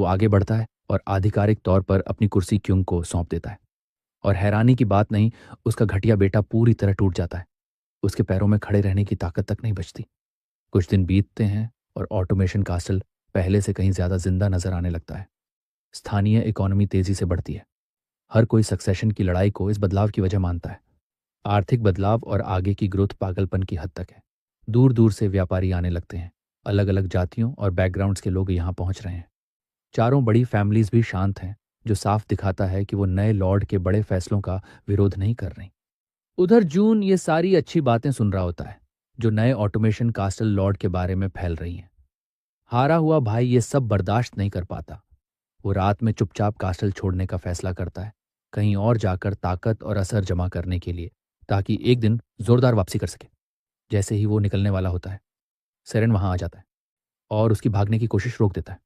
वो आगे बढ़ता है और आधिकारिक तौर पर अपनी कुर्सी क्युंग को सौंप देता है। और हैरानी की बात नहीं, उसका घटिया बेटा पूरी तरह टूट जाता है। उसके पैरों में खड़े रहने की ताकत तक नहीं बचती। कुछ दिन बीतते हैं और ऑटोमेशन कासल पहले से कहीं ज्यादा जिंदा नजर आने लगता है। स्थानीय इकोनॉमी तेजी से बढ़ती है। हर कोई सक्सेशन की लड़ाई को इस बदलाव की वजह मानता है। आर्थिक बदलाव और आगे की ग्रोथ पागलपन की हद तक है। दूर दूर से व्यापारी आने लगते हैं। अलग अलग जातियों और बैकग्राउंड्स के लोग यहाँ पहुंच रहे हैं। चारों बड़ी फैमिलीज भी शांत हैं, जो साफ दिखाता है कि वो नए लॉर्ड के बड़े फैसलों का विरोध नहीं कर रही। उधर जून ये सारी अच्छी बातें सुन रहा होता है जो नए ऑटोमेशन कास्टल लॉर्ड के बारे में फैल रही हैं। हारा हुआ भाई ये सब बर्दाश्त नहीं कर पाता। वो रात में चुपचाप कास्टल छोड़ने का फैसला करता है, कहीं और जाकर ताकत और असर जमा करने के लिए, ताकि एक दिन जोरदार वापसी कर सके। जैसे ही वो निकलने वाला होता है, सेरेन वहां आ जाता है और उसकी भागने की कोशिश रोक देता है।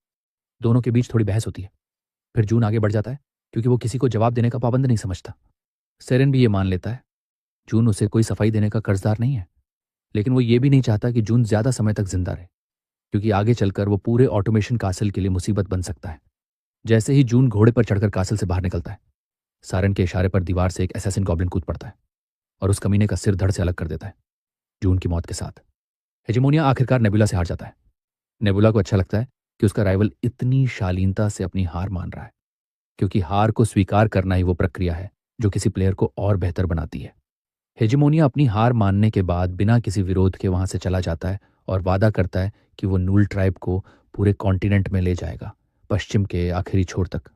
दोनों के बीच थोड़ी बहस होती है। फिर जून आगे बढ़ जाता है क्योंकि वो किसी को जवाब देने का पाबंद नहीं समझता। सेरेन भी ये मान लेता है जून उसे कोई सफाई देने का कर्जदार नहीं है, लेकिन वो ये भी नहीं चाहता कि जून ज्यादा समय तक जिंदा रहे, क्योंकि आगे चलकर वो पूरे ऑटोमेशन कासल के लिए मुसीबत बन सकता है। जैसे ही जून घोड़े पर चढ़कर कासल से बाहर निकलता है, सारन के इशारे पर दीवार से एक असैसिन गॉब्लिन कूद पड़ता है और उस कमीने का सिर धड़ से अलग कर देता है। जून की मौत के साथ हेजेमोनिया आखिरकार नेबुला से हार जाता है। नेबुला को अच्छा लगता है कि उसका राइवल इतनी शालीनता से अपनी हार मान रहा है, क्योंकि हार को स्वीकार करना ही वो प्रक्रिया है जो किसी प्लेयर को और बेहतर बनाती है। हेजेमोनिया अपनी हार मानने के बाद बिना किसी विरोध के वहां से चला जाता है और वादा करता है कि वो नूल ट्राइब को पूरे कॉन्टिनेंट में ले जाएगा, पश्चिम के आखिरी छोर तक।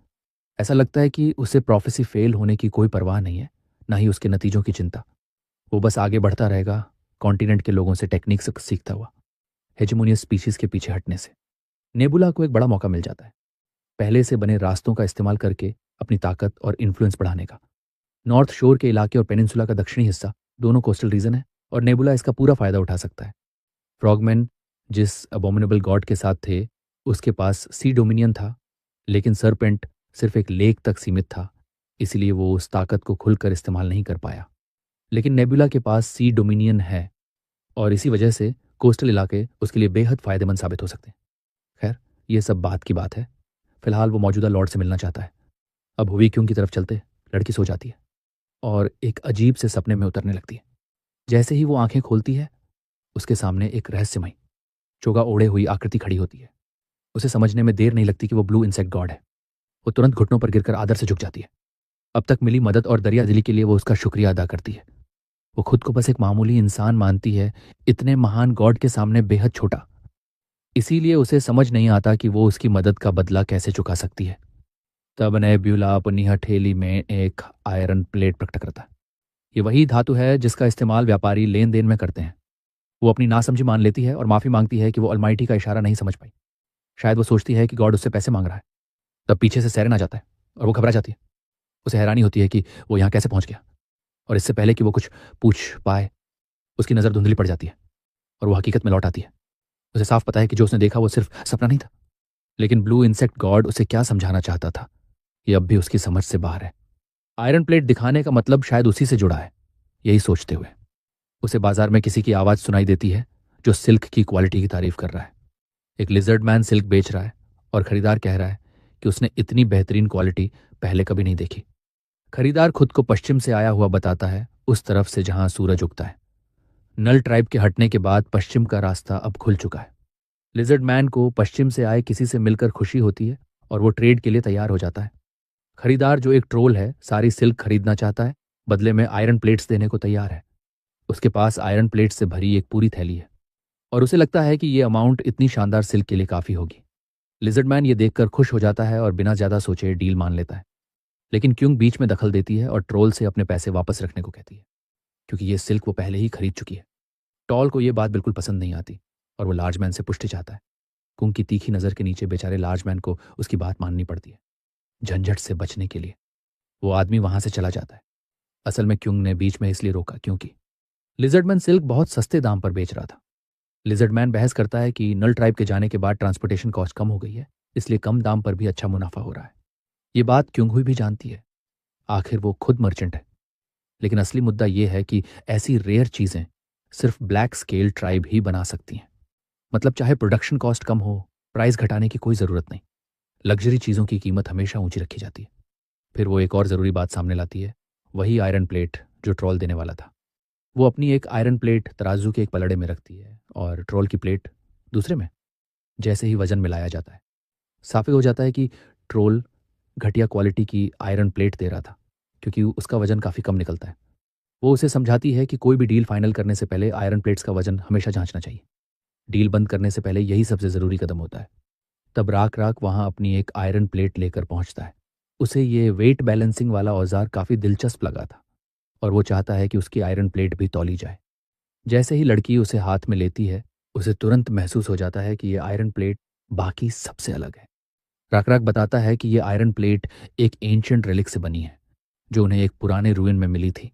ऐसा लगता है कि उसे प्रोफेसी फेल होने की कोई परवाह नहीं है, ना ही उसके नतीजों की चिंता। वो बस आगे बढ़ता रहेगा, कॉन्टिनेंट के लोगों से टेक्निक से सीखता हुआ, हेजेमोनियस स्पीशीज के पीछे हटने से। नेबुला को एक बड़ा मौका मिल जाता है, पहले से बने रास्तों का इस्तेमाल करके अपनी ताकत और इन्फ्लुएंस बढ़ाने का। नॉर्थ शोर के इलाके और पेनिनसुला का दक्षिणी हिस्सा दोनों कोस्टल रीजन है और नेबुला इसका पूरा फायदा उठा सकता है। फ्रॉगमैन जिस अबोमिनेबल गॉड के साथ थे, उसके पास सी डोमिनियन था, लेकिन सरपेंट सिर्फ एक लेक तक सीमित था, इसलिए वो उस ताकत को खुलकर इस्तेमाल नहीं कर पाया। लेकिन नेबुला के पास सी डोमिनियन है और इसी वजह से कोस्टल इलाके उसके लिए बेहद फायदेमंद साबित हो सकते हैं। खैर, ये सब बात की बात है। फिलहाल वो मौजूदा लॉर्ड से मिलना चाहता है। अब हुई क्यों की तरफ चलते, लड़की सो जाती है और एक अजीब से सपने में उतरने लगती है। जैसे ही वो आंखें खोलती है, उसके सामने एक रहस्यमयी चोगा ओढ़े हुई आकृति खड़ी होती है। उसे समझने में देर नहीं लगती कि वो ब्लू इंसेक्ट गॉड है। वो तुरंत घुटनों पर गिरकर आदर से झुक जाती है। अब तक मिली मदद और दरियादिली के लिए वो उसका शुक्रिया अदा करती है। वो खुद को बस एक मामूली इंसान मानती है, इतने महान गॉड के सामने बेहद छोटा। इसीलिए उसे समझ नहीं आता कि वो उसकी मदद का बदला कैसे चुका सकती है। तब नेब्यूला अपनी हथेली में एक आयरन प्लेट प्रकट करता है। ये वही धातु है जिसका इस्तेमाल व्यापारी लेन देन में करते हैं। वो अपनी नासमझी मान लेती है और माफी मांगती है कि वो अलमाइटी का इशारा नहीं समझ पाई। शायद वो सोचती है कि गॉड उससे पैसे मांग रहा है। तब पीछे से सेरेन आ जाता है और वो घबरा जाती है। उसे हैरानी होती है कि वो यहाँ कैसे पहुंच गया, और इससे पहले कि वो कुछ पूछ पाए, उसकी नज़र धुंधली पड़ जाती है और वो हकीकत में लौट आती है। उसे साफ पता है कि जो उसने देखा वो सिर्फ सपना नहीं था, लेकिन ब्लू इंसेक्ट गॉड उसे क्या समझाना चाहता था ये अब भी उसकी समझ से बाहर है। आयरन प्लेट दिखाने का मतलब शायद उसी से जुड़ा है। यही सोचते हुए उसे बाजार में किसी की आवाज़ सुनाई देती है जो सिल्क की क्वालिटी की तारीफ कर रहा है। एक लिजर्ड मैन सिल्क बेच रहा है और खरीदार कह रहा है कि उसने इतनी बेहतरीन क्वालिटी पहले कभी नहीं देखी। खरीदार खुद को पश्चिम से आया हुआ बताता है, उस तरफ से जहां सूरज उगता है। नल ट्राइब के हटने के बाद पश्चिम का रास्ता अब खुल चुका है। लिजर्ड मैन को पश्चिम से आए किसी से मिलकर खुशी होती है और वो ट्रेड के लिए तैयार हो जाता है। खरीदार, जो एक ट्रोल है, सारी सिल्क खरीदना चाहता है, बदले में आयरन प्लेट्स देने को तैयार है। उसके पास आयरन प्लेट्स से भरी एक पूरी थैली है और उसे लगता है कि ये अमाउंट इतनी शानदार सिल्क के लिए काफी होगी। लिजर्ड मैन ये देखकर खुश हो जाता है और बिना ज्यादा सोचे डील मान लेता है। लेकिन क्यों बीच में दखल देती है और ट्रोल से अपने पैसे वापस रखने को कहती है, क्योंकि ये सिल्क वो पहले ही खरीद चुकी है। टॉल को यह बात बिल्कुल पसंद नहीं आती और वो लार्ज मैन से पुष्टि चाहता है। कुंग की तीखी नजर के नीचे बेचारे लार्ज मैन को उसकी बात माननी पड़ती है। झंझट से बचने के लिए वो आदमी वहां से चला जाता है। असल में क्युंग ने बीच में इसलिए रोका क्योंकि लिजर्डमैन सिल्क बहुत सस्ते दाम पर बेच रहा था। लिजर्डमैन बहस करता है कि नल ट्राइब के जाने के बाद ट्रांसपोर्टेशन कॉस्ट कम हो गई है, इसलिए कम दाम पर भी अच्छा मुनाफा हो रहा है। ये बात क्युंग हुई भी जानती है, आखिर वो खुद मर्चेंट है। लेकिन असली मुद्दा यह है कि ऐसी रेयर चीजें सिर्फ ब्लैक स्केल ट्राइब ही बना सकती हैं। मतलब चाहे प्रोडक्शन कॉस्ट कम हो, प्राइस घटाने की कोई जरूरत नहीं। लग्जरी चीज़ों की कीमत हमेशा ऊंची रखी जाती है। फिर वो एक और ज़रूरी बात सामने लाती है, वही आयरन प्लेट जो ट्रोल देने वाला था। वो अपनी एक आयरन प्लेट तराजू के एक पलड़े में रखती है और ट्रोल की प्लेट दूसरे में। जैसे ही वजन मिलाया जाता है, साफ हो जाता है कि ट्रोल घटिया क्वालिटी की आयरन प्लेट दे रहा था, क्योंकि उसका वजन काफ़ी कम निकलता है। वो उसे समझाती है कि कोई भी डील फाइनल करने से पहले आयरन प्लेट्स का वजन हमेशा जांचना चाहिए। डील बंद करने से पहले यही सबसे ज़रूरी कदम होता है। तब राक राक वहाँ अपनी एक आयरन प्लेट लेकर पहुँचता है। उसे ये वेट बैलेंसिंग वाला औजार काफ़ी दिलचस्प लगा था और वो चाहता है कि उसकी आयरन प्लेट भी तौली जाए। जैसे ही लड़की उसे हाथ में लेती है, उसे तुरंत महसूस हो जाता है कि ये आयरन प्लेट बाकी सबसे अलग है। राक राक बताता है कि ये आयरन प्लेट एक एंशिएंट रिलिक से बनी है, जो उन्हें एक पुराने रूइन में मिली थी।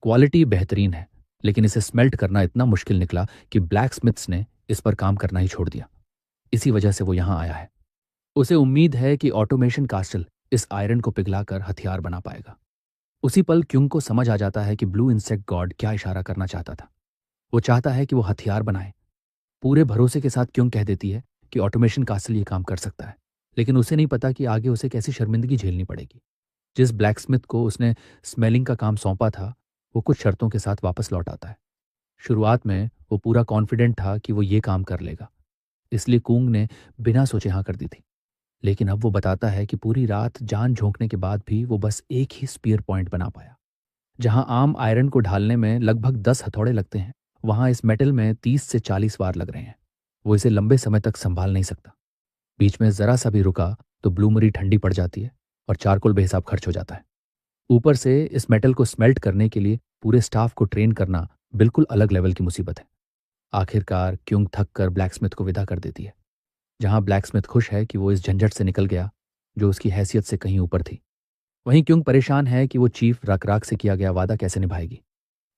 क्वालिटी बेहतरीन है, लेकिन इसे स्मेल्ट करना इतना मुश्किल निकला कि ब्लैक स्मिथ्स ने इस पर काम करना ही छोड़ दिया। इसी वजह से वो यहाँ आया है। उसे उम्मीद है कि ऑटोमेशन कास्टल इस आयरन को पिघलाकर हथियार बना पाएगा। उसी पल क्युंग को समझ आ जाता है कि ब्लू इंसेक्ट गॉड क्या इशारा करना चाहता था। वो चाहता है कि वो हथियार बनाए। पूरे भरोसे के साथ क्युंग कह देती है कि ऑटोमेशन कास्टल ये काम कर सकता है, लेकिन उसे नहीं पता कि आगे उसे कैसी शर्मिंदगी झेलनी पड़ेगी। जिस ब्लैकस्मिथ को उसने स्मेलिंग का काम सौंपा था, वो कुछ शर्तों के साथ वापस लौट आता है। शुरुआत में वो पूरा कॉन्फिडेंट था कि वो ये काम कर लेगा, इसलिए कुंग ने बिना सोचे हाँ कर दी थी। लेकिन अब वो बताता है कि पूरी रात जान झोंकने के बाद भी वो बस एक ही स्पीयर पॉइंट बना पाया। जहां आम आयरन को ढालने में लगभग 10 हथौड़े लगते हैं, वहां इस मेटल में 30 से 40 वार लग रहे हैं। वो इसे लंबे समय तक संभाल नहीं सकता। बीच में जरा सा भी रुका तो ब्लूमरी ठंडी पड़ जाती है और चारकोल बेहिसाब खर्च हो जाता है। ऊपर से इस मेटल को स्मेल्ट करने के लिए पूरे स्टाफ को ट्रेन करना बिल्कुल अलग लेवल की मुसीबत है। आखिरकार क्युंग थक कर ब्लैकस्मिथ को विदा कर देती है। जहां ब्लैकस्मिथ खुश है कि वो इस झंझट से निकल गया, जो उसकी हैसियत से कहीं ऊपर थी, वहीं क्युंग परेशान है कि वो चीफ रकराक से किया गया वादा कैसे निभाएगी।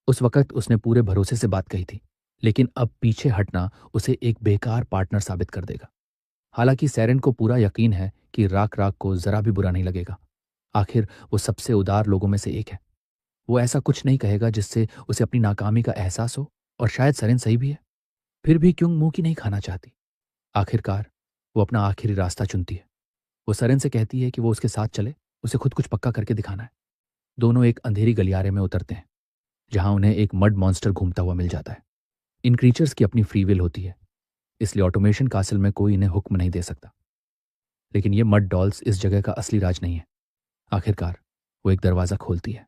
उस वक्त उसने पूरे भरोसे से बात कही थी, लेकिन अब पीछे हटना उसे एक बेकार पार्टनर साबित कर देगा। हालांकि सैरन को पूरा यकीन है कि राक राक को जरा भी बुरा नहीं लगेगा। आखिर वो सबसे उदार लोगों में से एक है। वो ऐसा कुछ नहीं कहेगा जिससे उसे अपनी नाकामी का एहसास हो, और शायद सरेन सही भी है। फिर भी क्यों मुंह की नहीं खाना चाहती। आखिरकार वो अपना आखिरी रास्ता चुनती है। वो सरेन से कहती है कि वो उसके साथ चले, उसे खुद कुछ पक्का करके दिखाना है। दोनों एक अंधेरी गलियारे में उतरते हैं, जहां उन्हें एक मड मॉन्स्टर घूमता हुआ मिल जाता है। इन क्रीचर्स की अपनी फ्री विल होती है, इसलिए ऑटोमेशन कासल में कोई इन्हें हुक्म नहीं दे सकता। लेकिन ये मड डॉल्स इस जगह का असली राज नहीं है। आखिरकार वो एक दरवाज़ा खोलती है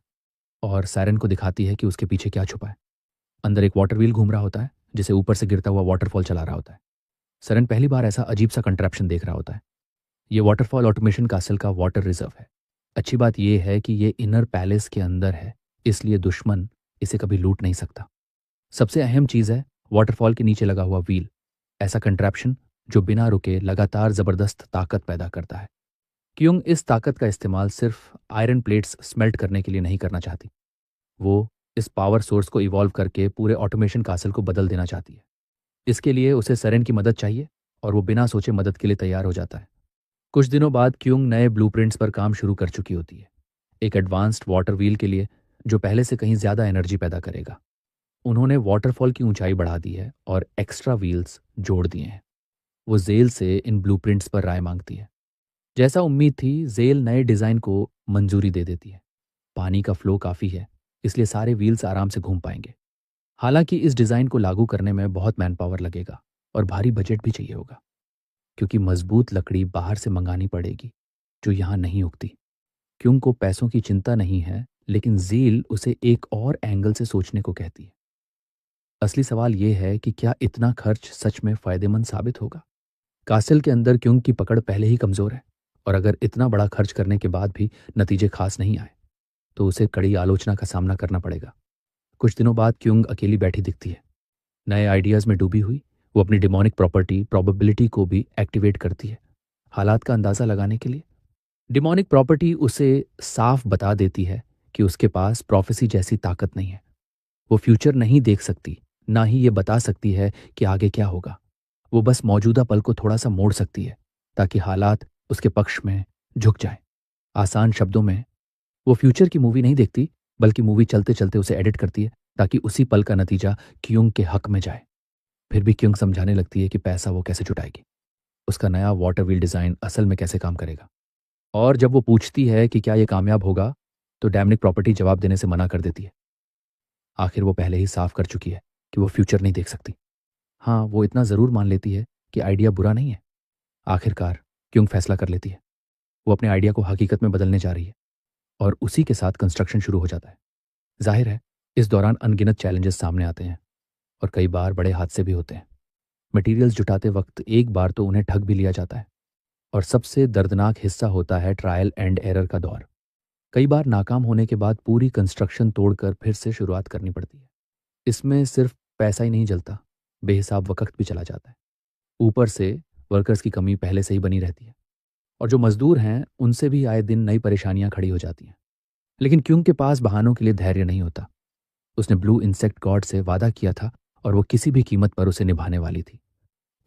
और सायरन को दिखाती है कि उसके पीछे क्या छुपा है। अंदर एक वाटर व्हील घूम रहा होता है, जिसे ऊपर से गिरता हुआ वाटरफॉल चला रहा होता है। सरन पहली बार ऐसा अजीब सा कंट्रैप्शन देख रहा होता है। ये वाटरफॉल ऑटोमेशन कासल का वाटर रिजर्व है। अच्छी बात यह है कि ये इनर पैलेस के अंदर है, इसलिए दुश्मन इसे कभी लूट नहीं सकता। सबसे अहम चीज़ है वाटरफॉल के नीचे लगा हुआ व्हील, ऐसा कंट्रैप्शन जो बिना रुके लगातार ज़बरदस्त ताकत पैदा करता है। क्युंग इस ताकत का इस्तेमाल सिर्फ आयरन प्लेट्स स्मेल्ट करने के लिए नहीं करना चाहती। वो इस पावर सोर्स को इवॉल्व करके पूरे ऑटोमेशन कासल को बदल देना चाहती है। इसके लिए उसे सरेन की मदद चाहिए और वो बिना सोचे मदद के लिए तैयार हो जाता है। कुछ दिनों बाद क्युंग नए ब्लूप्रिंट्स पर काम शुरू कर चुकी होती है, एक एडवांस्ड वाटर व्हील के लिए जो पहले से कहीं ज्यादा एनर्जी पैदा करेगा। उन्होंने वाटरफॉल की ऊंचाई बढ़ा दी है और एक्स्ट्रा व्हील्स जोड़ दिए हैं। वो जेल से इन ब्लूप्रिंट्स पर राय मांगती है। जैसा उम्मीद थी, जेल नए डिजाइन को मंजूरी दे देती है। पानी का फ्लो काफी है, इसलिए सारे व्हील्स आराम से घूम पाएंगे। हालांकि इस डिजाइन को लागू करने में बहुत मैन पावर लगेगा और भारी बजट भी चाहिए होगा, क्योंकि मजबूत लकड़ी बाहर से मंगानी पड़ेगी जो यहाँ नहीं उगती। क्यों को पैसों की चिंता नहीं है, लेकिन जेल उसे एक और एंगल से सोचने को कहती है। असली सवाल यह है कि क्या इतना खर्च सच में फायदेमंद साबित होगा। कासिल के अंदर क्यों की पकड़ पहले ही कमजोर है, और अगर इतना बड़ा खर्च करने के बाद भी नतीजे खास नहीं आए तो उसे कड़ी आलोचना का सामना करना पड़ेगा। कुछ दिनों बाद क्युंग अकेली बैठी दिखती है, नए आइडियाज में डूबी हुई। वो अपनी डिमोनिक प्रॉपर्टी प्रोबेबिलिटी को भी एक्टिवेट करती है, हालात का अंदाजा लगाने के लिए। डिमोनिक प्रॉपर्टी उसे साफ बता देती है कि उसके पास प्रोफेसी जैसी ताकत नहीं है। वो फ्यूचर नहीं देख सकती, ना ही ये बता सकती है कि आगे क्या होगा। वो बस मौजूदा पल को थोड़ा सा मोड़ सकती है ताकि हालात उसके पक्ष में झुक जाएं। आसान शब्दों में, वो फ्यूचर की मूवी नहीं देखती, बल्कि मूवी चलते चलते उसे एडिट करती है ताकि उसी पल का नतीजा क्युंग के हक में जाए। फिर भी क्युंग समझाने लगती है कि पैसा वो कैसे जुटाएगी। उसका नया वाटर व्हील डिज़ाइन असल में कैसे काम करेगा। और जब वो पूछती है कि क्या ये कामयाब होगा, तो डैमनिक प्रॉपर्टी जवाब देने से मना कर देती है। आखिर वो पहले ही साफ कर चुकी है कि वो फ्यूचर नहीं देख सकती। हाँ, वो इतना ज़रूर मान लेती है कि आइडिया बुरा नहीं है। आखिरकार क्यों फैसला कर लेती है। वो अपने आइडिया को हकीकत में बदलने जा रही है और उसी के साथ कंस्ट्रक्शन शुरू हो जाता है। जाहिर है, इस दौरान अनगिनत चैलेंजेस सामने आते हैं और कई बार बड़े हादसे भी होते हैं। मटेरियल्स जुटाते वक्त एक बार तो उन्हें ठग भी लिया जाता है और सबसे दर्दनाक हिस्सा होता है ट्रायल एंड एरर का दौर। कई बार नाकाम होने के बाद पूरी कंस्ट्रक्शन तोड़कर फिर से शुरुआत करनी पड़ती है। इसमें सिर्फ पैसा ही नहीं जलता, बेहिसाब वक्त भी चला जाता है। ऊपर से वर्कर्स की कमी पहले से ही बनी रहती है और जो मजदूर हैं उनसे भी आए दिन नई परेशानियां खड़ी हो जाती हैं। लेकिन क्यों के पास बहानों के लिए धैर्य नहीं होता। उसने ब्लू इंसेक्ट गॉड से वादा किया था और वो किसी भी कीमत पर उसे निभाने वाली थी।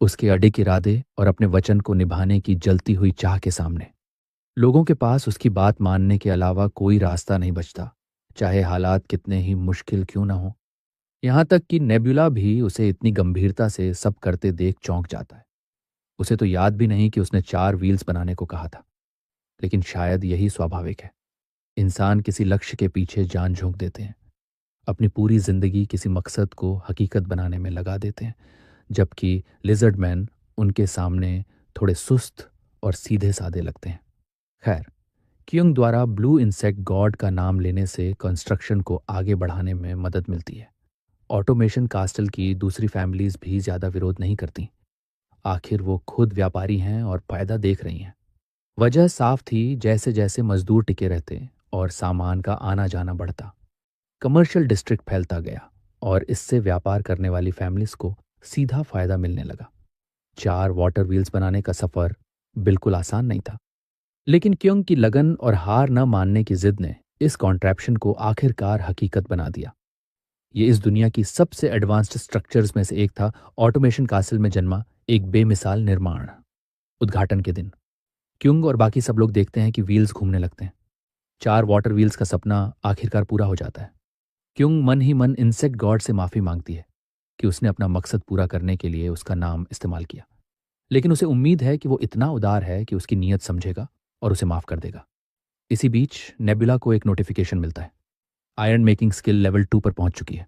उसके अडिग इरादे और अपने वचन को निभाने की जलती हुई चाह के सामने लोगों के पास उसकी बात मानने के अलावा कोई रास्ता नहीं बचता, चाहे हालात कितने ही मुश्किल क्यों ना हो। यहां तक कि नेबुला भी उसे इतनी गंभीरता से सब करते देख चौंक जाता है। उसे तो याद भी नहीं कि उसने 4 व्हील्स बनाने को कहा था। लेकिन शायद यही स्वाभाविक है। इंसान किसी लक्ष्य के पीछे जान झोंक देते हैं, अपनी पूरी जिंदगी किसी मकसद को हकीकत बनाने में लगा देते हैं, जबकि लिजर्ड मैन उनके सामने थोड़े सुस्त और सीधे साधे लगते हैं। खैर, क्युंग द्वारा ब्लू इंसेक्ट गॉड का नाम लेने से कंस्ट्रक्शन को आगे बढ़ाने में मदद मिलती है। ऑटोमेशन कास्टल की दूसरी फैमिलीज भी ज्यादा विरोध नहीं करती। आखिर वो खुद व्यापारी हैं और फायदा देख रही हैं। वजह साफ थी, जैसे जैसे मजदूर टिके रहते और सामान का आना जाना बढ़ता, कमर्शियल डिस्ट्रिक्ट फैलता गया और इससे व्यापार करने वाली फैमिलीज को सीधा फायदा मिलने लगा। 4 वाटर व्हील्स बनाने का सफर बिल्कुल आसान नहीं था, लेकिन क्योंकि की लगन और हार न मानने की जिद ने इस कॉन्ट्रैप्शन को आखिरकार हकीकत बना दिया। ये इस दुनिया की सबसे एडवांस्ड स्ट्रक्चर्स में से एक था। ऑटोमेशन कासल में जन्मा एक बेमिसाल निर्माण। उद्घाटन के दिन क्युंग और बाकी सब लोग देखते हैं कि व्हील्स घूमने लगते हैं। 4 वाटर व्हील्स का सपना आखिरकार पूरा हो जाता है। क्युंग मन ही मन इंसेक्ट गॉड से माफी मांगती है कि उसने अपना मकसद पूरा करने के लिए उसका नाम इस्तेमाल किया, लेकिन उसे उम्मीद है कि वो इतना उदार है कि उसकी नीयत समझेगा और उसे माफ कर देगा। इसी बीच नेबुला को एक नोटिफिकेशन मिलता है। आयरन मेकिंग स्किल लेवल 2 पर पहुंच चुकी है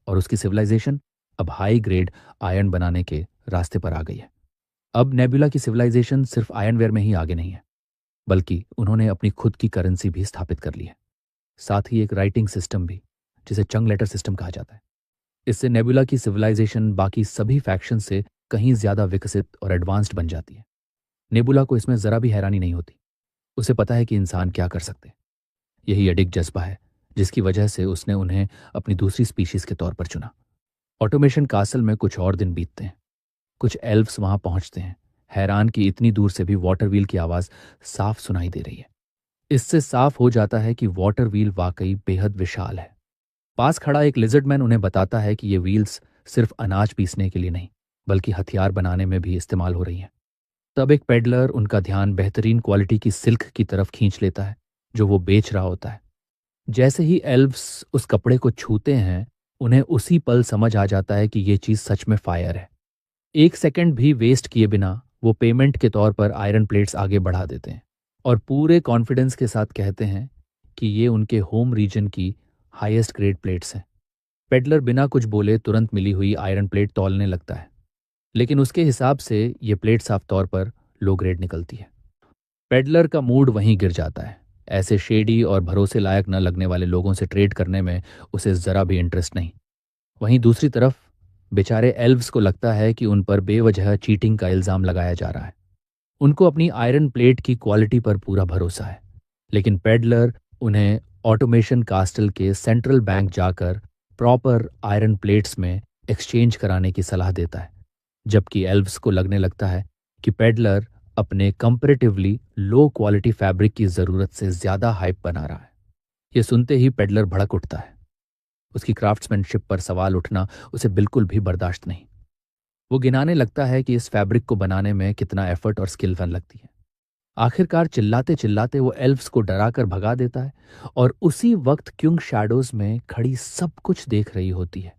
और उसकी सिविलाइजेशन अब हाई ग्रेड आयरन बनाने के रास्ते पर आ गई है। अब नेबुला की सिविलाइजेशन सिर्फ आयरनवेयर में ही आगे नहीं है, बल्कि उन्होंने अपनी खुद की करेंसी भी स्थापित कर ली है। साथ ही एक राइटिंग सिस्टम भी, जिसे चंग लेटर सिस्टम कहा जाता है। इससे नेबुला की सिविलाइजेशन बाकी सभी फैक्शन से कहीं ज्यादा विकसित और एडवांस्ड बन जाती है। नेबुला को इसमें जरा भी हैरानी नहीं होती। उसे पता है कि इंसान क्या कर सकते हैं। यही अडिग जज्बा है जिसकी वजह से उसने उन्हें अपनी दूसरी स्पीशीज के तौर पर चुना। ऑटोमेशन कासल में कुछ और दिन बीतते हैं। कुछ एल्व्स वहां पहुंचते हैं, हैरान कि इतनी दूर से भी वाटर व्हील की आवाज साफ सुनाई दे रही है। इससे साफ हो जाता है कि वाटर व्हील वाकई बेहद विशाल है। पास खड़ा एक लिजर्डमैन उन्हें बताता है कि ये व्हील्स सिर्फ अनाज पीसने के लिए नहीं, बल्कि हथियार बनाने में भी इस्तेमाल हो रही हैं। तब एक पेडलर उनका ध्यान बेहतरीन क्वालिटी की सिल्क की तरफ खींच लेता है जो वो बेच रहा होता है। जैसे ही एल्व्स उस कपड़े को छूते हैं, उन्हें उसी पल समझ आ जाता है कि ये चीज सच में फायर है। एक सेकंड भी वेस्ट किए बिना वो पेमेंट के तौर पर आयरन प्लेट्स आगे बढ़ा देते हैं और पूरे कॉन्फिडेंस के साथ कहते हैं कि ये उनके होम रीजन की हाईएस्ट ग्रेड प्लेट्स हैं। पेडलर बिना कुछ बोले तुरंत मिली हुई आयरन प्लेट तौलने लगता है, लेकिन उसके हिसाब से ये प्लेट साफ तौर पर लो ग्रेड निकलती है। पेडलर का मूड वहीं गिर जाता है। ऐसे शेडी और भरोसे लायक न लगने वाले लोगों से ट्रेड करने में उसे जरा भी इंटरेस्ट नहीं। वहीं दूसरी तरफ बेचारे एल्व्स को लगता है कि उन पर बेवजह चीटिंग का इल्जाम लगाया जा रहा है। उनको अपनी आयरन प्लेट की क्वालिटी पर पूरा भरोसा है, लेकिन पेडलर उन्हें ऑटोमेशन कास्टल के सेंट्रल बैंक जाकर प्रॉपर आयरन प्लेट्स में एक्सचेंज कराने की सलाह देता है, जबकि एल्व्स को लगने लगता है कि पेडलर अपने कंपैरेटिवली लो क्वालिटी फैब्रिक की जरूरत से ज्यादा हाइप बना रहा है। यह सुनते ही पेडलर भड़क उठता है। उसकी क्राफ्ट्समैनशिप पर सवाल उठना उसे बिल्कुल भी बर्दाश्त नहीं। वो गिनाने लगता है कि इस फैब्रिक को बनाने में कितना एफर्ट और स्किल फन लगती है। आखिरकार चिल्लाते चिल्लाते वो एल्व्स को डराकर भगा देता है और उसी वक्त क्युंग शैडोज में खड़ी सब कुछ देख रही होती है।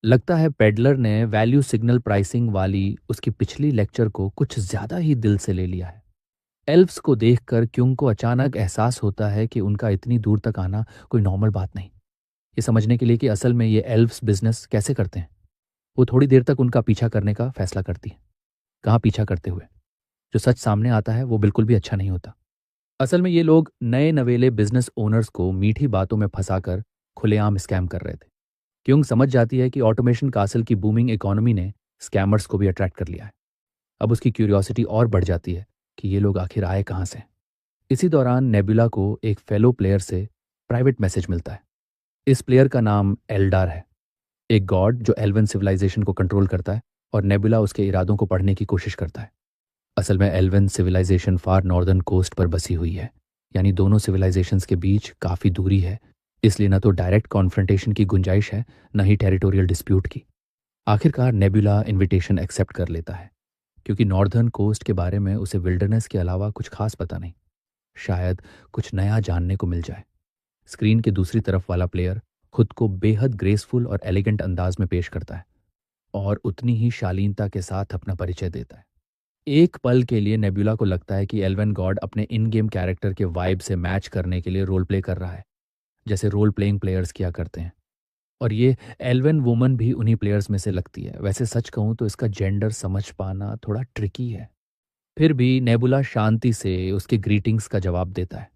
लगता है पेडलर ने वैल्यू सिग्नल प्राइसिंग वाली उसकी पिछली लेक्चर को कुछ ज्यादा ही दिल से ले लिया है। एल्व्स को देखकर क्युंग को अचानक एहसास होता है कि उनका इतनी दूर तक आना कोई नॉर्मल बात नहीं। ये समझने के लिए कि असल में ये एल्व्स बिजनेस कैसे करते हैं, वो थोड़ी देर तक उनका पीछा करने का फैसला करती है। कहाँ पीछा करते हुए? जो सच सामने आता है वो बिल्कुल भी अच्छा नहीं होता। असल में ये लोग नए नवेले बिजनेस ओनर्स को मीठी बातों में फंसाकर खुलेआम स्कैम कर रहे थे। क्योंग समझ जाती है कि ऑटोमेशन कासल की बूमिंग इकोनॉमी ने स्कैमर्स को भी अट्रैक्ट कर लिया है। अब उसकी क्यूरियोसिटी और बढ़ जाती है कि ये लोग आखिर आए कहाँ से। इसी दौरान नेबुला को एक फेलो प्लेयर से प्राइवेट मैसेज मिलता है। इस प्लेयर का नाम एल्डार है, एक गॉड जो एल्वन सिविलाइजेशन को कंट्रोल करता है, और नेबुला उसके इरादों को पढ़ने की कोशिश करता है। असल में एल्वन सिविलाइजेशन फार नॉर्दर्न कोस्ट पर बसी हुई है, यानी दोनों सिविलाइजेशंस के बीच काफ़ी दूरी है, इसलिए न तो डायरेक्ट कॉन्फ्रंटेशन की गुंजाइश है, न ही टेरिटोरियल डिस्प्यूट की। आखिरकार नेबुला इनविटेशन एक्सेप्ट कर लेता है, क्योंकि नॉर्दर्न कोस्ट के बारे में उसे विल्डरनेस के अलावा कुछ खास पता नहीं। शायद कुछ नया जानने को मिल जाए। स्क्रीन के दूसरी तरफ वाला प्लेयर खुद को बेहद ग्रेसफुल और एलिगेंट अंदाज में पेश करता है और उतनी ही शालीनता के साथ अपना परिचय देता है। एक पल के लिए नेबुला को लगता है कि एल्वन गॉड अपने इन गेम कैरेक्टर के वाइब से मैच करने के लिए रोल प्ले कर रहा है, जैसे रोल प्लेइंग प्लेयर्स किया करते हैं। और ये एल्वन वुमन भी उन्हीं प्लेयर्स में से लगती है। वैसे सच कहूं तो इसका जेंडर समझ पाना थोड़ा ट्रिकी है। फिर भी नेबुला शांति से उसके ग्रीटिंग्स का जवाब देता है।